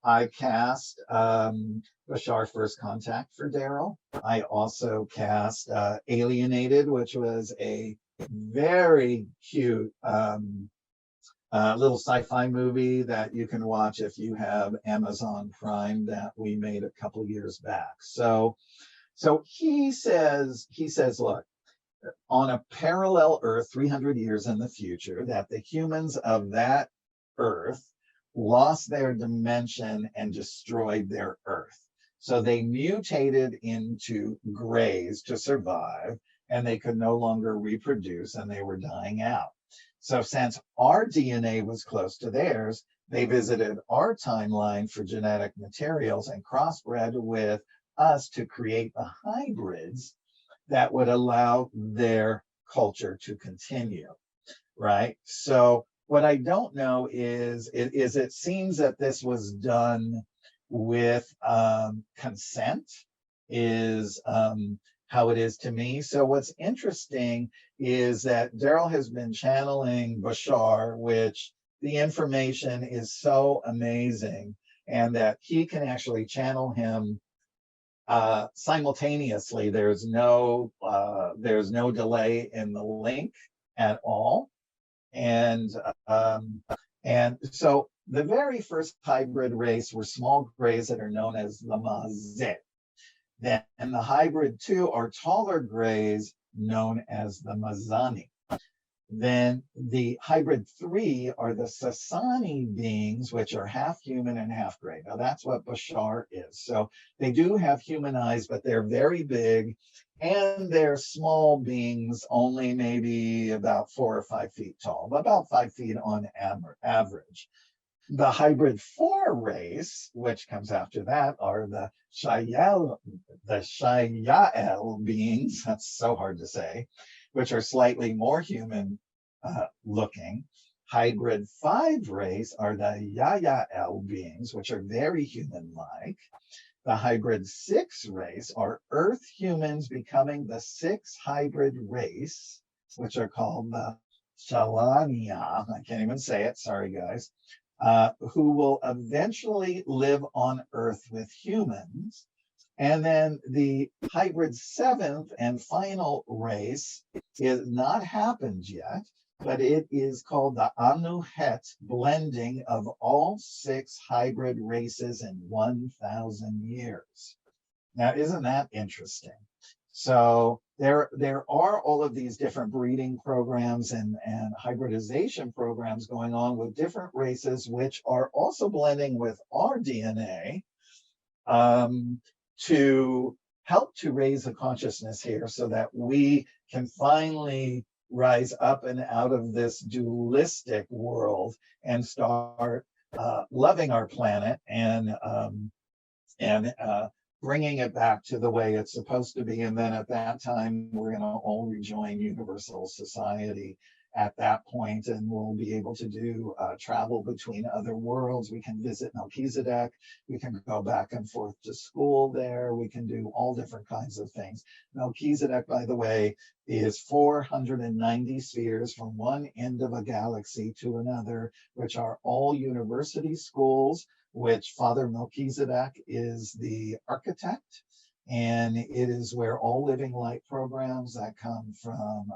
I cast Bashar First Contact for Daryl. I also cast Alienated, which was a very cute little sci-fi movie that you can watch if you have Amazon Prime that we made a couple years back. So he says, look, on a parallel Earth 300 years in the future, that the humans of that Earth lost their dimension and destroyed their Earth. So they mutated into grays to survive, and they could no longer reproduce, and they were dying out. So since our DNA was close to theirs, they visited our timeline for genetic materials and crossbred with us to create the hybrids that would allow their culture to continue, right? So what I don't know is it seems that this was done with consent, is how it is to me. So what's interesting is that Daryl has been channeling Bashar, which the information is so amazing, and that he can actually channel him simultaneously. There's no delay in the link at all. And so the very first hybrid race were small grays that are known as the mazet. Then the hybrid 2 are taller grays known as the mazani. Then the hybrid 3 are the Sasani beings, which are half human and half gray. Now that's what Bashar is. So they do have human eyes, but they're very big, and they're small beings, only maybe about 4 or 5 feet tall, about 5 feet on average. The hybrid 4 race, which comes after that, are the Shayael beings. That's so hard to say, which are slightly more human looking. Hybrid 5 race are the Yayael beings, which are very human-like. The hybrid 6 race are Earth humans becoming the 6th hybrid race, which are called the Shalania. I can't even say it, sorry guys. Who will eventually live on Earth with humans. And then the hybrid 7th and final race is not happened yet, but it is called the Anuhet blending of all 6 hybrid races in 1,000 years. Now, isn't that interesting? So there are all of these different breeding programs and hybridization programs going on with different races, which are also blending with our DNA to help to raise the consciousness here so that we can finally rise up and out of this dualistic world and start loving our planet and bringing it back to the way it's supposed to be. And then at that time, we're going to all rejoin universal society at that point, and we'll be able to do travel between other worlds. We can visit Melchizedek. We can go back and forth to school there. We can do all different kinds of things. Melchizedek, by the way, is 490 spheres from one end of a galaxy to another, which are all university schools, which Father Melchizedek is the architect. And it is where all living light programs that come from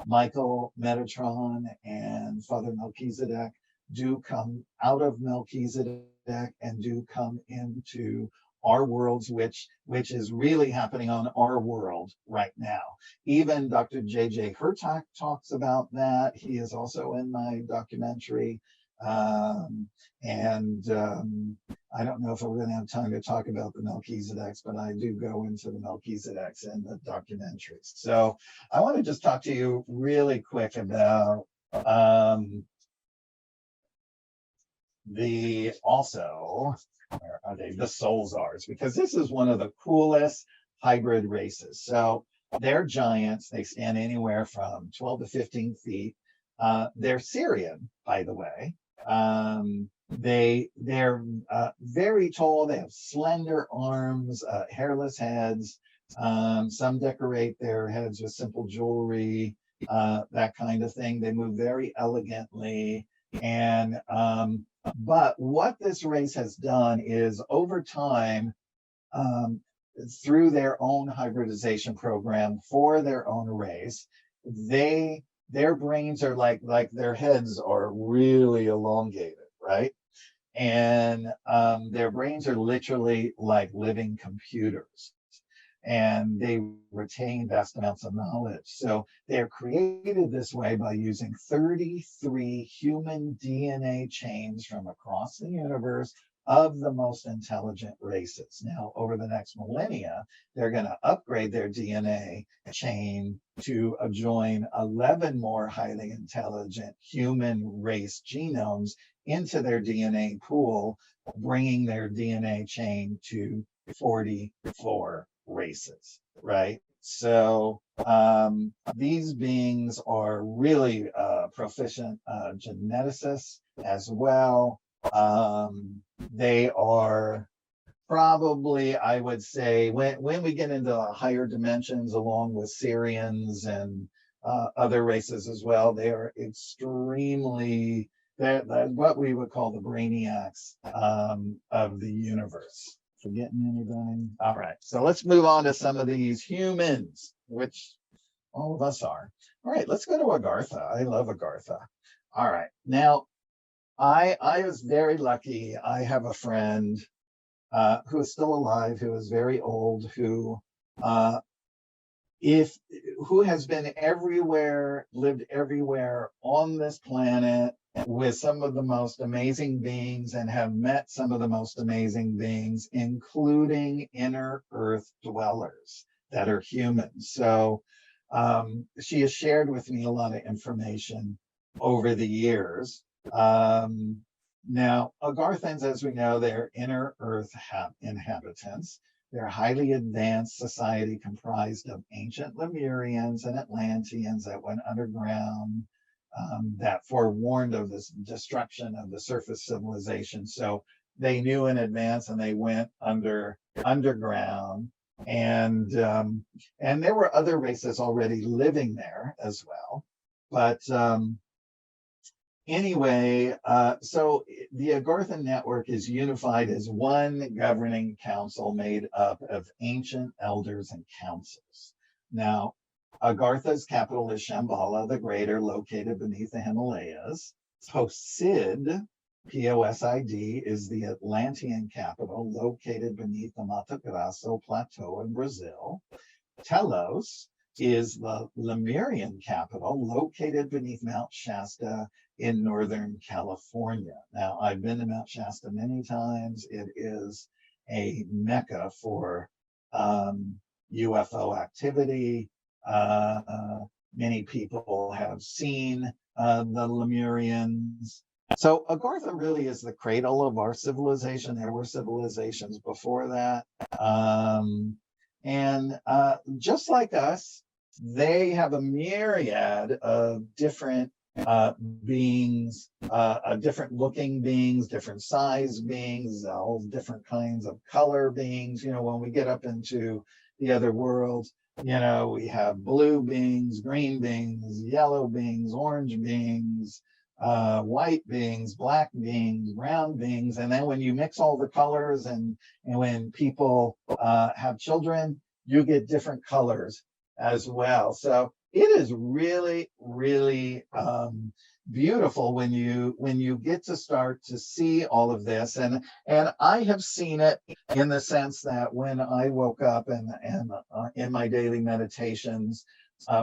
Michael, Metatron, and Father Melchizedek do come out of Melchizedek and do come into our worlds, which is really happening on our world right now. Even Dr. J.J. Hurtak talks about that. He is also in my documentary. I don't know if we're going to have time to talk about the Melchizedeks, but I do go into the Melchizedeks in the documentaries. So I want to just talk to you really quick about the soul czars, because this is one of the coolest hybrid races. So they're giants. They stand anywhere from 12 to 15 feet. They're Syrian, by the way. They're very tall. They have slender arms, hairless heads. Some decorate their heads with simple jewelry, that kind of thing. They move very elegantly, and But what this race has done is over time, um, through their own hybridization program for their own race, their brains are like their heads are really elongated, right? And their brains are literally like living computers, and they retain vast amounts of knowledge. So they're created this way by using 33 human DNA chains from across the universe of the most intelligent races. Now, over the next millennia, they're going to upgrade their DNA chain to join 11 more highly intelligent human race genomes into their DNA pool, bringing their DNA chain to 44 races, right? So these beings are really proficient geneticists as well. They are probably, I would say, when we get into higher dimensions, along with Syrians and other races as well, they are extremely, they're what we would call the brainiacs of the universe. Forgetting anybody? All right, so let's move on to some of these humans, which all of us are. All right, let's go to Agartha. I love Agartha. All right, now I was very lucky. I have a friend who is still alive, who is very old, who has been everywhere, lived everywhere on this planet with some of the most amazing beings, and have met some of the most amazing beings, including inner Earth dwellers that are humans. So she has shared with me a lot of information over the years. Now, Agarthans, as we know, they're inner Earth inhabitants. They're a highly advanced society comprised of ancient Lemurians and Atlanteans that went underground, that forewarned of this destruction of the surface civilization. So they knew in advance, and they went underground. And there were other races already living there as well. But anyway, so the Agarthan network is unified as one governing council made up of ancient elders and councils. Now, Agartha's capital is Shambhala the Greater, located beneath the Himalayas. Posid, Posid, is the Atlantean capital, located beneath the Mato Grosso Plateau in Brazil. Telos is the Lemurian capital, located beneath Mount Shasta in Northern California. Now, I've been to Mount Shasta many times. It is a mecca for UFO activity. Many people have seen the Lemurians. So Agartha really is the cradle of our civilization. There were civilizations before that. And just like us, they have a myriad of different beings, different looking beings, different size beings, all different kinds of color beings. You know, when we get up into the other worlds, you know, we have blue beings, green beings, yellow beings, orange beings, white beings, black beings, brown beings. And then when you mix all the colors, and when people have children, you get different colors as well. So it is really, really beautiful when you get to start to see all of this. And I have seen it in the sense that when I woke up and in my daily meditations,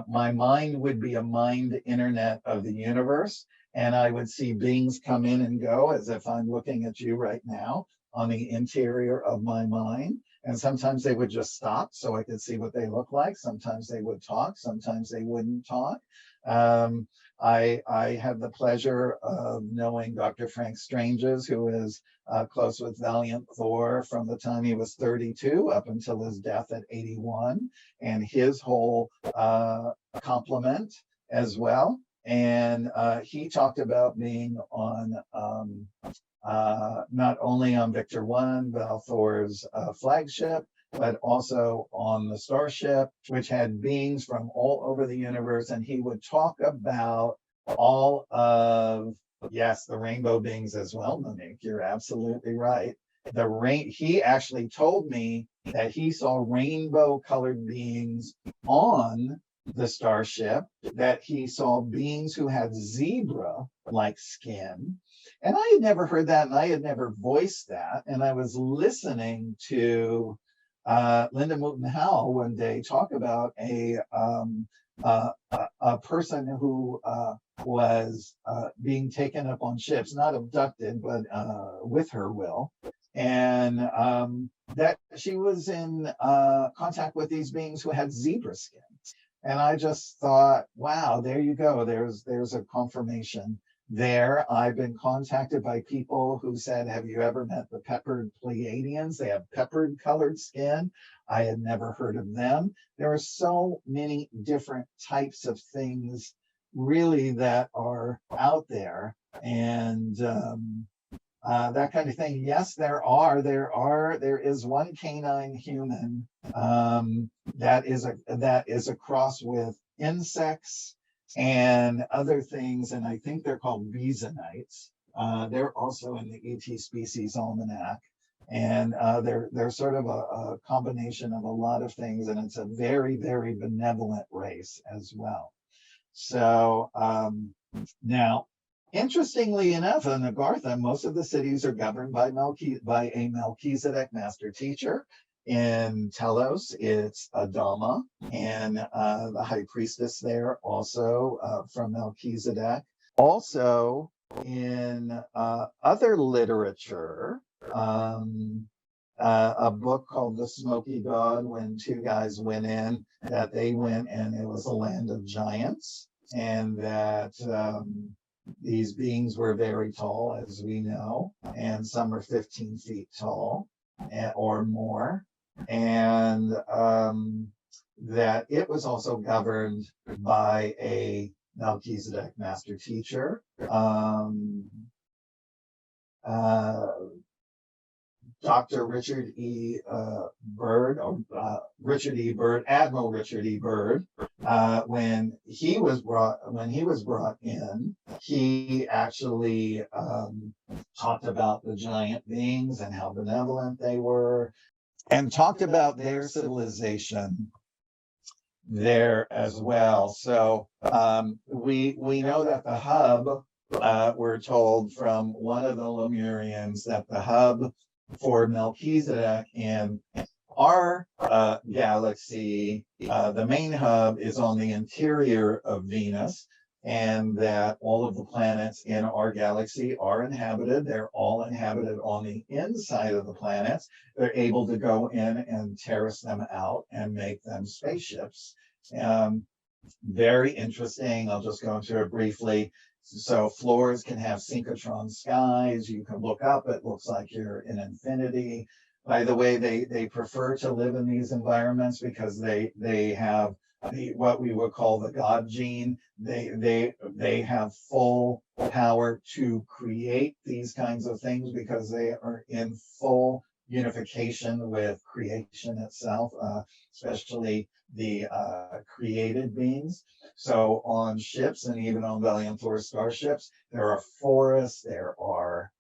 my mind would be a mind internet of the universe, and I would see beings come in and go as if I'm looking at you right now on the interior of my mind. And sometimes they would just stop so I could see what they look like. Sometimes they would talk. Sometimes they wouldn't talk. I had the pleasure of knowing Dr. Frank Stranges, who is close with Valiant Thor from the time he was 32 up until his death at 81, and his whole complement as well. And he talked about being on not only on Victor 1, Val Thor's flagship, but also on the Starship, which had beings from all over the universe. And he would talk about all of yes, the rainbow beings as well, Monique. You're absolutely right. He actually told me that he saw rainbow colored beings on the starship, that he saw beings who had zebra like skin. And I had never heard that, and I had never voiced that. And I was listening to Linda Moulton Howe one day talk about a person who was being taken up on ships, not abducted, but with her will. And that she was in contact with these beings who had zebra skin. And I just thought, wow, there you go. There's a confirmation there. I've been contacted by people who said, have you ever met the peppered Pleiadians? They have peppered colored skin. I had never heard of them. There are so many different types of things really that are out there. And that kind of thing. Yes, there is one canine human that is a cross with insects and other things, and I think they're called Bisonites. They're also in the ET Species Almanac, and they're sort of a combination of a lot of things, and it's a very, very benevolent race as well. So now, interestingly enough, in Agartha, most of the cities are governed by a Melchizedek master teacher. In Telos, it's Adama, and the high priestess there also from Melchizedek. Also, in other literature, a book called The Smoky God, when two guys went in, that they went and it was a land of giants, and that these beings were very tall, as we know, and some are 15 feet tall or more, and that it was also governed by a Melchizedek master teacher. Dr. Richard E. Byrd, or Richard E. Byrd, Admiral Richard E. Byrd, when he was brought in, he actually talked about the giant beings and how benevolent they were, and talked about their civilization there as well. So we know that the hub, we're told from one of the Lemurians, that the hub for Melchizedek in our galaxy, the main hub is on the interior of Venus, and that all of the planets in our galaxy are inhabited. They're all inhabited on the inside of the planets. They're able to go in and terrace them out and make them spaceships. Very interesting. I'll just go into it briefly. So floors can have synchrotron skies. You can look up, it looks like you're in infinity. By the way, they prefer to live in these environments because they have what we would call the God gene. They have full power to create these kinds of things because they are in full unification with creation itself, especially the created beings. So on ships and even on Valiant Thor starships, there are forests, there are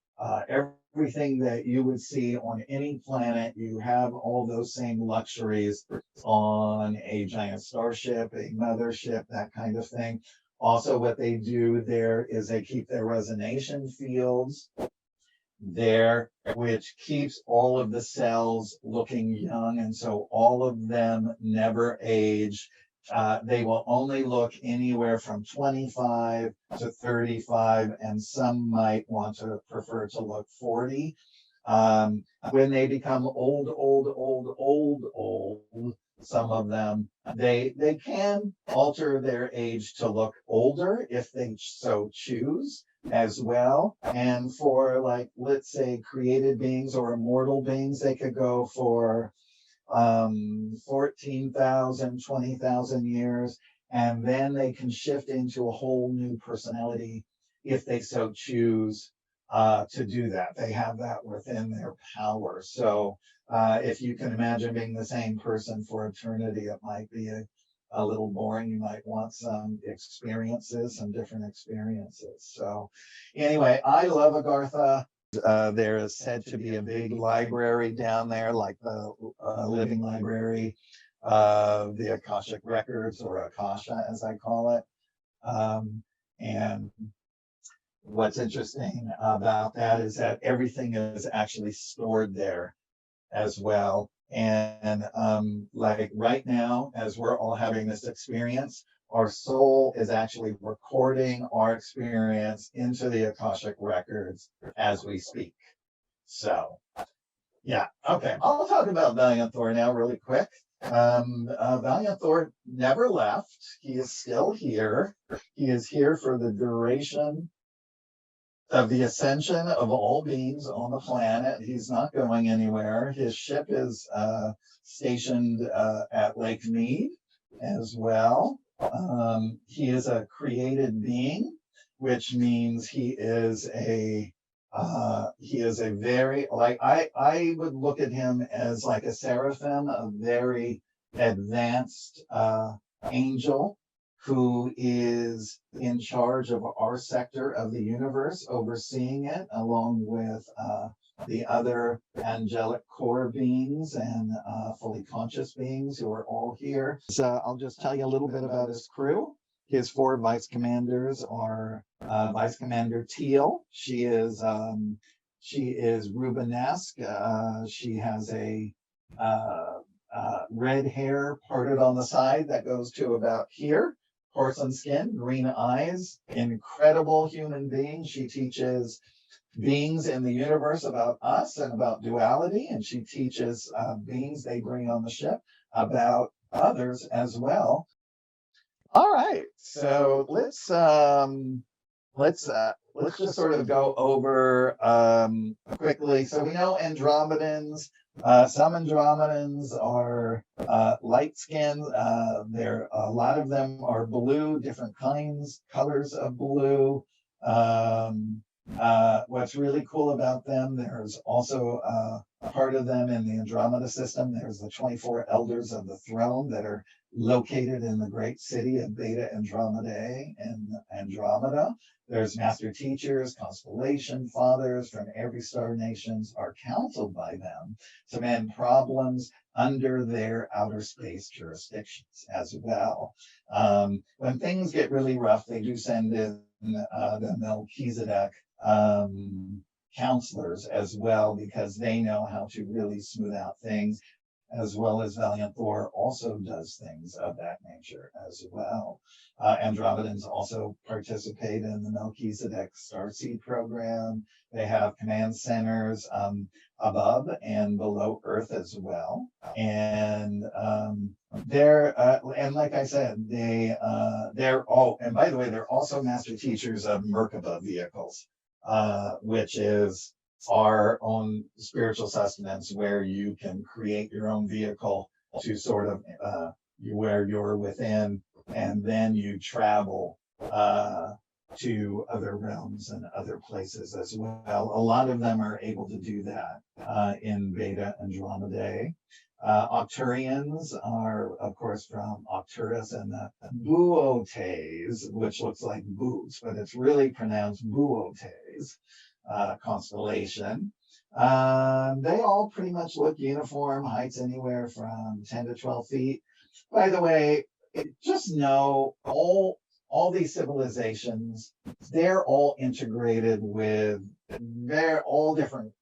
everything that you would see on any planet. You have all those same luxuries on a giant starship, a mothership, that kind of thing. Also, what they do there is they keep their resonation fields there, which keeps all of the cells looking young, and so all of them never age. They will only look anywhere from 25 to 35, and some might want to prefer to look 40. When they become old, some of them, they can alter their age to look older if they so choose as well. And for, like, let's say created beings or immortal beings, they could go for 14,000, 20,000 years, and then they can shift into a whole new personality if they so choose to do that. They have that within their power. So if you can imagine being the same person for eternity, it might be a little boring. You might want some experiences, some different experiences. So anyway, I love Agartha. There is said to be a big library down there, like the living library of the Akashic Records, or Akasha, as I call it. And what's interesting about that is that everything is actually stored there as well. And like right now, as we're all having this experience, our soul is actually recording our experience into the Akashic Records as we speak. So, yeah, okay. I'll talk about Valiant Thor now really quick. Valiant Thor never left. He is still here. He is here for the duration of the ascension of all beings on the planet. He's not going anywhere. His ship is stationed at Lake Mead as well. He is a created being, which means he is a very, like, I would look at him as like a seraphim, a very advanced angel who is in charge of our sector of the universe, overseeing it, along with the other angelic core beings and fully conscious beings who are all here. So I'll just tell you a little bit about his crew. His 4 vice commanders are Vice Commander Teal. She is Rubenesque. She has a red hair parted on the side that goes to about here. Porcelain skin, green eyes, incredible human being. She teaches beings in the universe about us and about duality, and she teaches beings they bring on the ship about others as well. All right, so let's just sort of go over quickly. So we know Andromedans. Some Andromedans are light-skinned. A lot of them are blue, different colors of blue. What's really cool about them, there's also part of them in the Andromeda system. There's the 24 elders of the throne that are located in the great city of Beta Andromedae and Andromeda. There's master teachers, constellation fathers from every star nations are counseled by them to mend problems under their outer space jurisdictions as well. When things get really rough, they do send in the Melchizedek counselors as well, because they know how to really smooth out things, as well as Valiant Thor also does things of that nature as well. Andromedans also participate in the Melchizedek Starseed program. They have command centers above and below Earth as well. And and like I said, they're all, and by the way, they're also master teachers of Merkaba vehicles, which is our own spiritual sustenance, where you can create your own vehicle to sort of where you're within, and then you travel to other realms and other places as well. A lot of them are able to do that in Beta Andromedae. Octurians are, of course, from Octurus and the Buotes, which looks like boots, but it's really pronounced Buotes constellation. They all pretty much look uniform, heights anywhere from 10 to 12 feet. By the way, just know all these civilizations, they're all integrated with, they're all different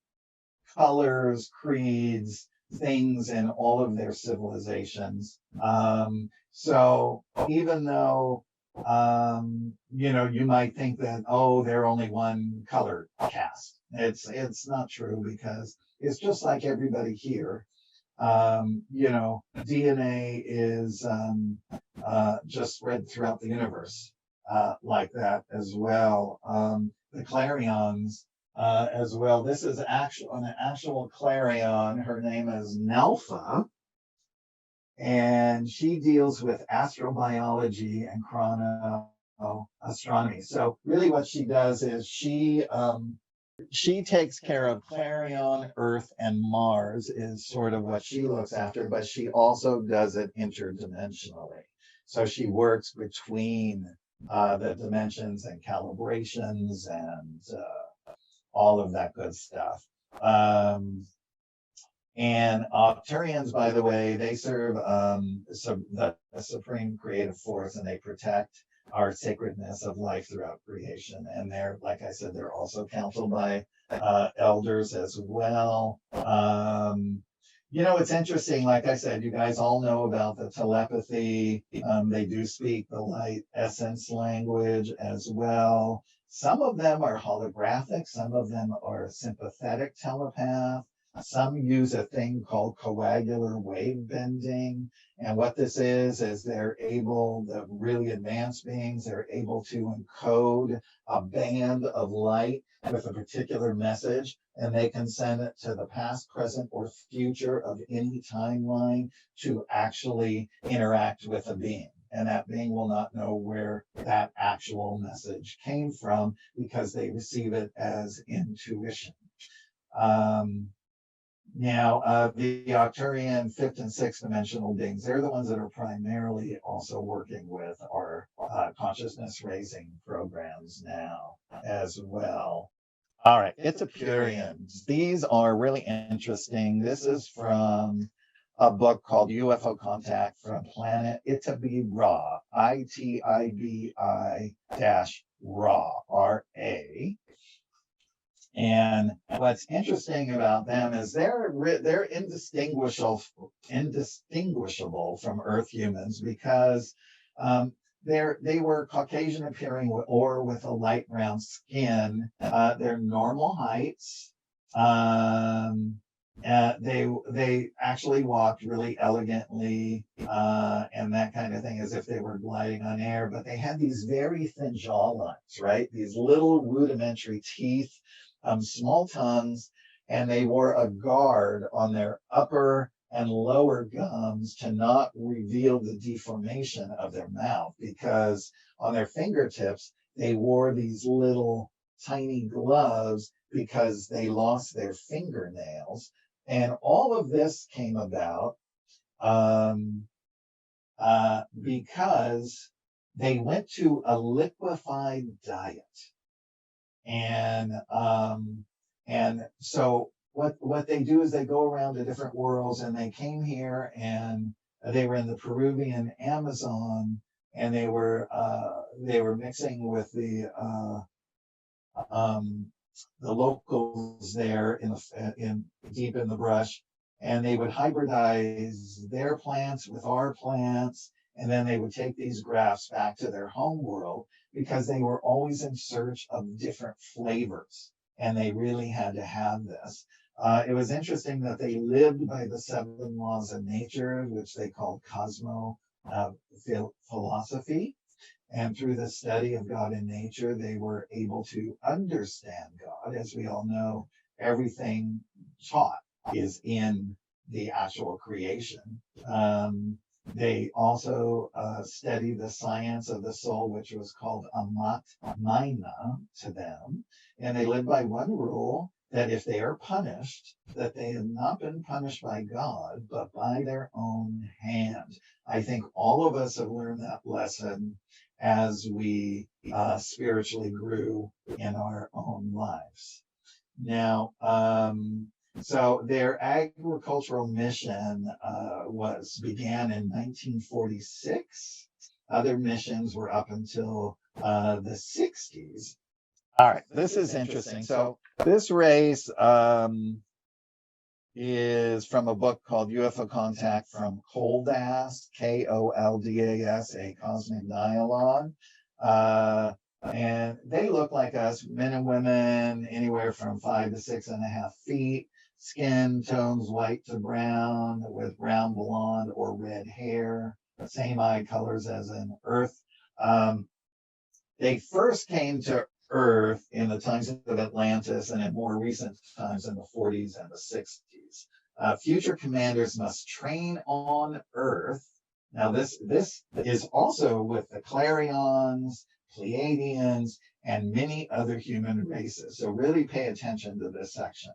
colors, creeds, things in all of their civilizations. So even though you might think that, oh, they're only one color cast, it's not true, because it's just like everybody here. DNA is just spread throughout the universe like that as well. The Clarions as well. This is an actual Clarion. Her name is Nelpha, and she deals with astrobiology and chronoastronomy. So really what she does is she takes care of Clarion, Earth, and Mars is sort of what she looks after, but she also does it interdimensionally. So she works between the dimensions and calibrations and all of that good stuff. And Octurians, by the way, they serve the supreme creative force, and they protect our sacredness of life throughout creation. And they're, like I said, they're also counseled by elders as well. You know, it's interesting. Like I said, you guys all know about the telepathy. They do speak the light essence language as well. Some of them are holographic. Some of them are sympathetic telepath. Some use a thing called coagular wave bending. And what this is they're able, the really advanced beings, they're able to encode a band of light with a particular message, and they can send it to the past, present, or future of any timeline to actually interact with a being. And that being will not know where that actual message came from because they receive it as intuition. Now, the Arcturian fifth and sixth dimensional beings, they're the ones that are primarily also working with our consciousness raising programs now as well. All right, Itapurians. These are really interesting. This is from a book called UFO Contact from Planet Itibi-Ra, ITIBI-Ra, R-A. And what's interesting about them is they're indistinguishable from Earth humans because they were Caucasian appearing or with a light brown skin. They're normal heights. They actually walked really elegantly and that kind of thing, as if they were gliding on air. But they had these very thin jaw lines, right? These little rudimentary teeth. Small tongues, and they wore a guard on their upper and lower gums to not reveal the deformation of their mouth, because on their fingertips, they wore these little tiny gloves because they lost their fingernails. And all of this came about because they went to a liquefied diet. And so what they do is they go around to different worlds, and they came here and they were in the Peruvian Amazon, and they were mixing with the locals there in deep in the brush, and they would hybridize their plants with our plants, and then they would take these grafts back to their home world, because they were always in search of different flavors, and they really had to have this. It was interesting that they lived by the 7 laws of nature, which they called cosmo philosophy. And through the study of God and nature, they were able to understand God. As we all know, everything taught is in the actual creation. They also study the science of the soul, which was called amat maina to them. And they live by one rule, that if they are punished, that they have not been punished by God, but by their own hand. I think all of us have learned that lesson as we spiritually grew in our own lives. Now, so their agricultural mission began in 1946. Other missions were up until the 60s. All right, this is interesting. So this race is from a book called UFO Contact from Koldas, Koldas, a cosmic dialogue. And they look like us, men and women, anywhere from 5 to 6.5 feet. Skin tones white to brown, with brown, blonde, or red hair. Same eye colors as in Earth. They first came to Earth in the times of Atlantis, and in more recent times in the 40s and the 60s. Future commanders must train on Earth. Now, this is also with the Clarions, Pleiadians, and many other human races. So really pay attention to this section.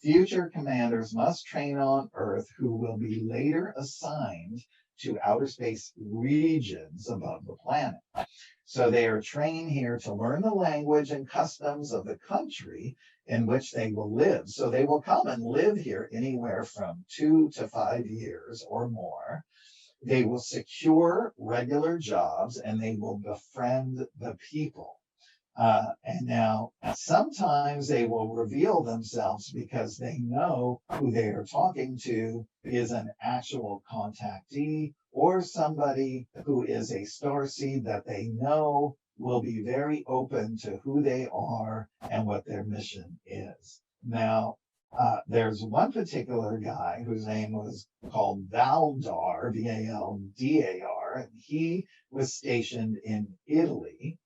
Future commanders must train on Earth who will be later assigned to outer space regions above the planet. So they are trained here to learn the language and customs of the country in which they will live. So they will come and live here anywhere from 2 to 5 years or more. They will secure regular jobs and they will befriend the people. And now sometimes they will reveal themselves because they know who they are talking to is an actual contactee or somebody who is a starseed that they know will be very open to who they are and what their mission is. Now, there's one particular guy whose name was called Valdar, Valdar, and he was stationed in Italy.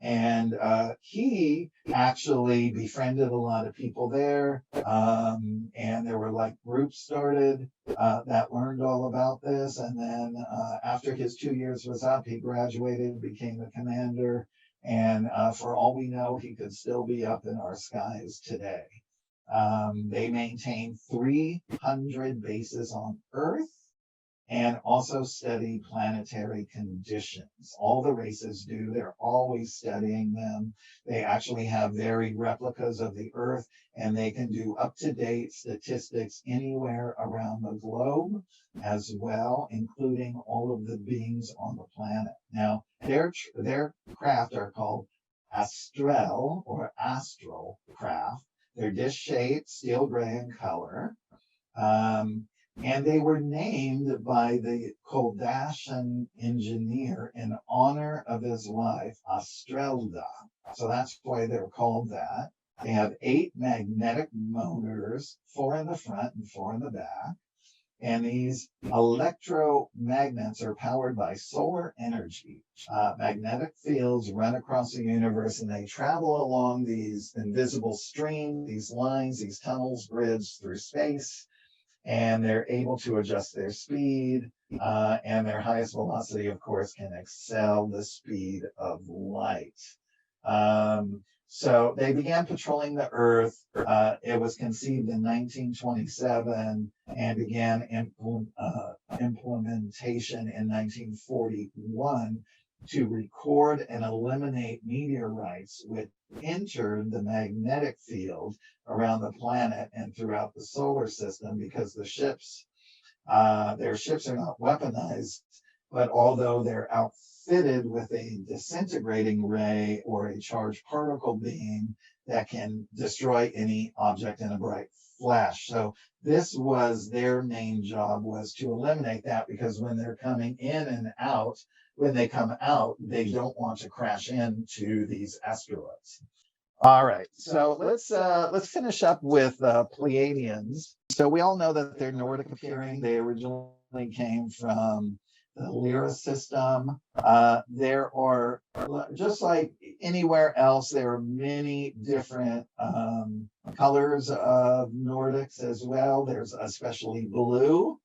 And he actually befriended a lot of people there. And there were like groups started that learned all about this. And then after his 2 years was up, he graduated, became a commander. And for all we know, he could still be up in our skies today. They maintain 300 bases on Earth and also study planetary conditions. All the races do. They're always studying them. They actually have very replicas of the Earth, and they can do up-to-date statistics anywhere around the globe as well, including all of the beings on the planet. Now, their craft are called astral or astral craft. They're dish-shaped, steel gray in color. And they were named by the Koldacian engineer in honor of his wife, Astrelda. So that's why they're called that. They have 8 magnetic motors, 4 in the front and 4 in the back. And these electromagnets are powered by solar energy. Magnetic fields run across the universe and they travel along these invisible streams, these lines, these tunnels, grids through space. And they're able to adjust their speed, and their highest velocity, of course, can excel the speed of light. So they began patrolling the Earth. It was conceived in 1927 and began implementation in 1941 to record and eliminate meteorites which entered the magnetic field around the planet and throughout the solar system, because the ships, their ships are not weaponized, but although they're outfitted with a disintegrating ray or a charged particle beam that can destroy any object in a bright flash. So this was their main job, was to eliminate that, because when they're coming in and out, when they come out, they don't want to crash into these asteroids. All right, so let's finish up with Pleiadians. So we all know that they're Nordic appearing. They originally came from the Lyra system. There are, just like anywhere else, there are many different colors of Nordics as well. There's especially blue.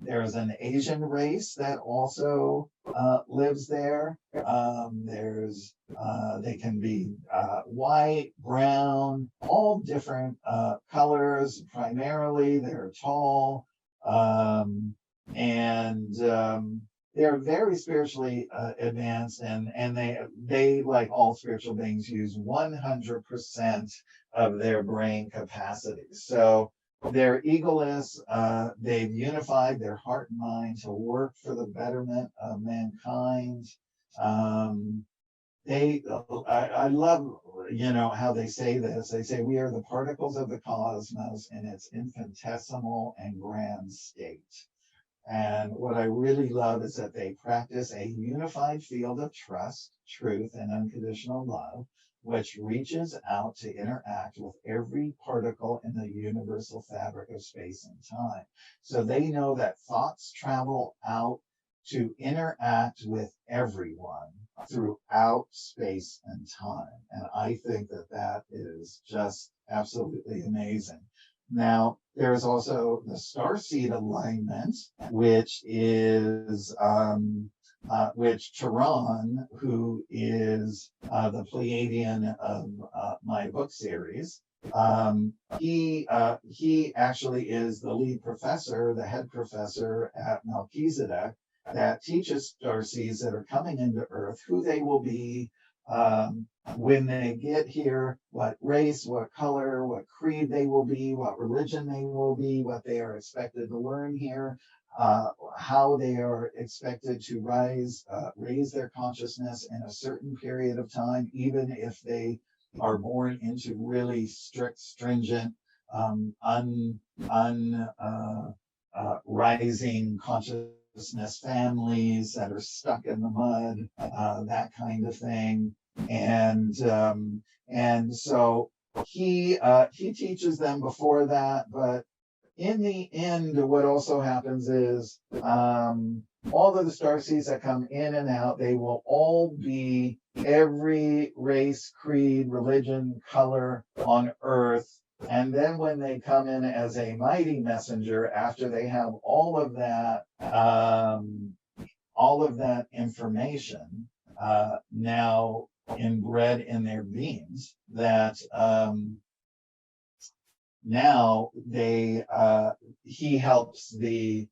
There's an Asian race that also lives there. They can be white, brown, all different colors. Primarily, they're tall, and they're very spiritually advanced, and they, like all spiritual beings, use 100% of their brain capacity. So they're egoless. They've unified their heart and mind to work for the betterment of mankind. I love, how they say this. They say we are the particles of the cosmos in its infinitesimal and grand state. And what I really love is that they practice a unified field of trust, truth, and unconditional love, which reaches out to interact with every particle in the universal fabric of space and time. So they know that thoughts travel out to interact with everyone throughout space and time. And I think that that is just absolutely amazing. Now, there's also the starseed alignment, which is which Charon, who is the Pleiadian of my book series, He actually is the lead professor, the head professor at Melchizedek, that teaches starseeds that are coming into Earth who they will be when they get here, what race, what color, what creed they will be, what religion they will be, what they are expected to learn here, how they are expected to raise their consciousness in a certain period of time, even if they are born into really strict, stringent, rising consciousness families that are stuck in the mud, that kind of thing. And so he teaches them before that, but in the end, what also happens is all of the starseeds that come in and out, they will all be every race, creed, religion, color on Earth. And then when they come in as a mighty messenger, after they have all of that information now inbred in their beings, that now he helps the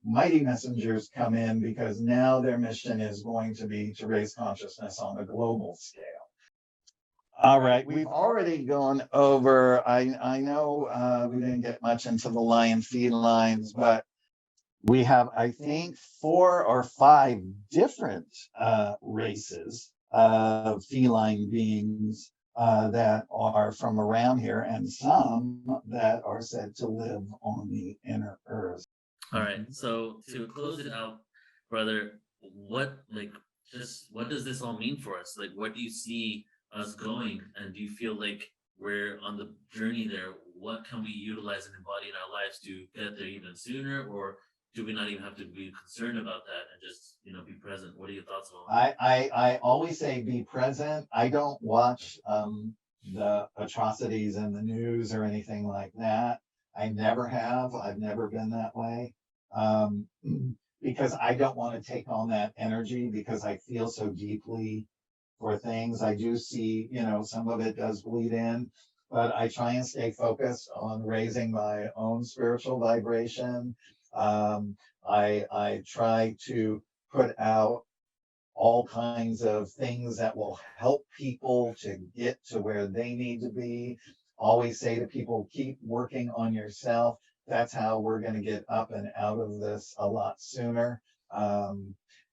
mighty messengers come in, because now their mission is going to be to raise consciousness on a global scale. All right, we've already gone over, I know we didn't get much into the lion felines, but we have, I think, 4 or 5 different races of feline beings that are from around here, and some that are said to live on the inner Earth. All right. So to close it out, brother, what does this all mean for us? Like, where do you see us going? And do you feel like we're on the journey there? What can we utilize and embody in our lives to get there even sooner? Or do we not even have to be concerned about that and just, be present? What are your thoughts on that? I always say be present. I don't watch the atrocities in the news or anything like that. I never have. I've never been that way. Because I don't want to take on that energy, because I feel so deeply for things. I do see, some of it does bleed in, but I try and stay focused on raising my own spiritual vibration. I try to put out all kinds of things that will help people to get to where they need to be. Always say to people, keep working on yourself. That's how we're going to get up and out of this a lot sooner.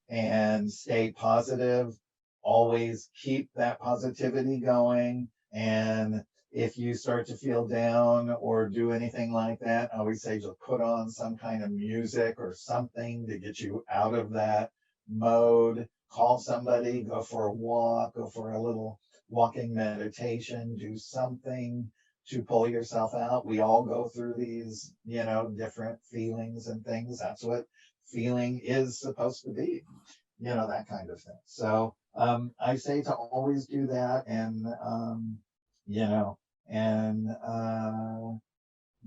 And stay positive. Always keep that positivity going. And if you start to feel down or do anything like that, I always say just put on some kind of music or something to get you out of that mode. Call somebody, go for a walk, go for a little walking meditation, do something to pull yourself out. We all go through these, different feelings and things. That's what feeling is supposed to be, that kind of thing. So I say to always do that, and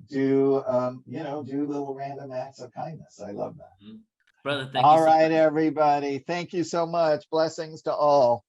do little random acts of kindness. I love that. Brother, thank you All so right, much. everybody. Thank you so much. Blessings to all.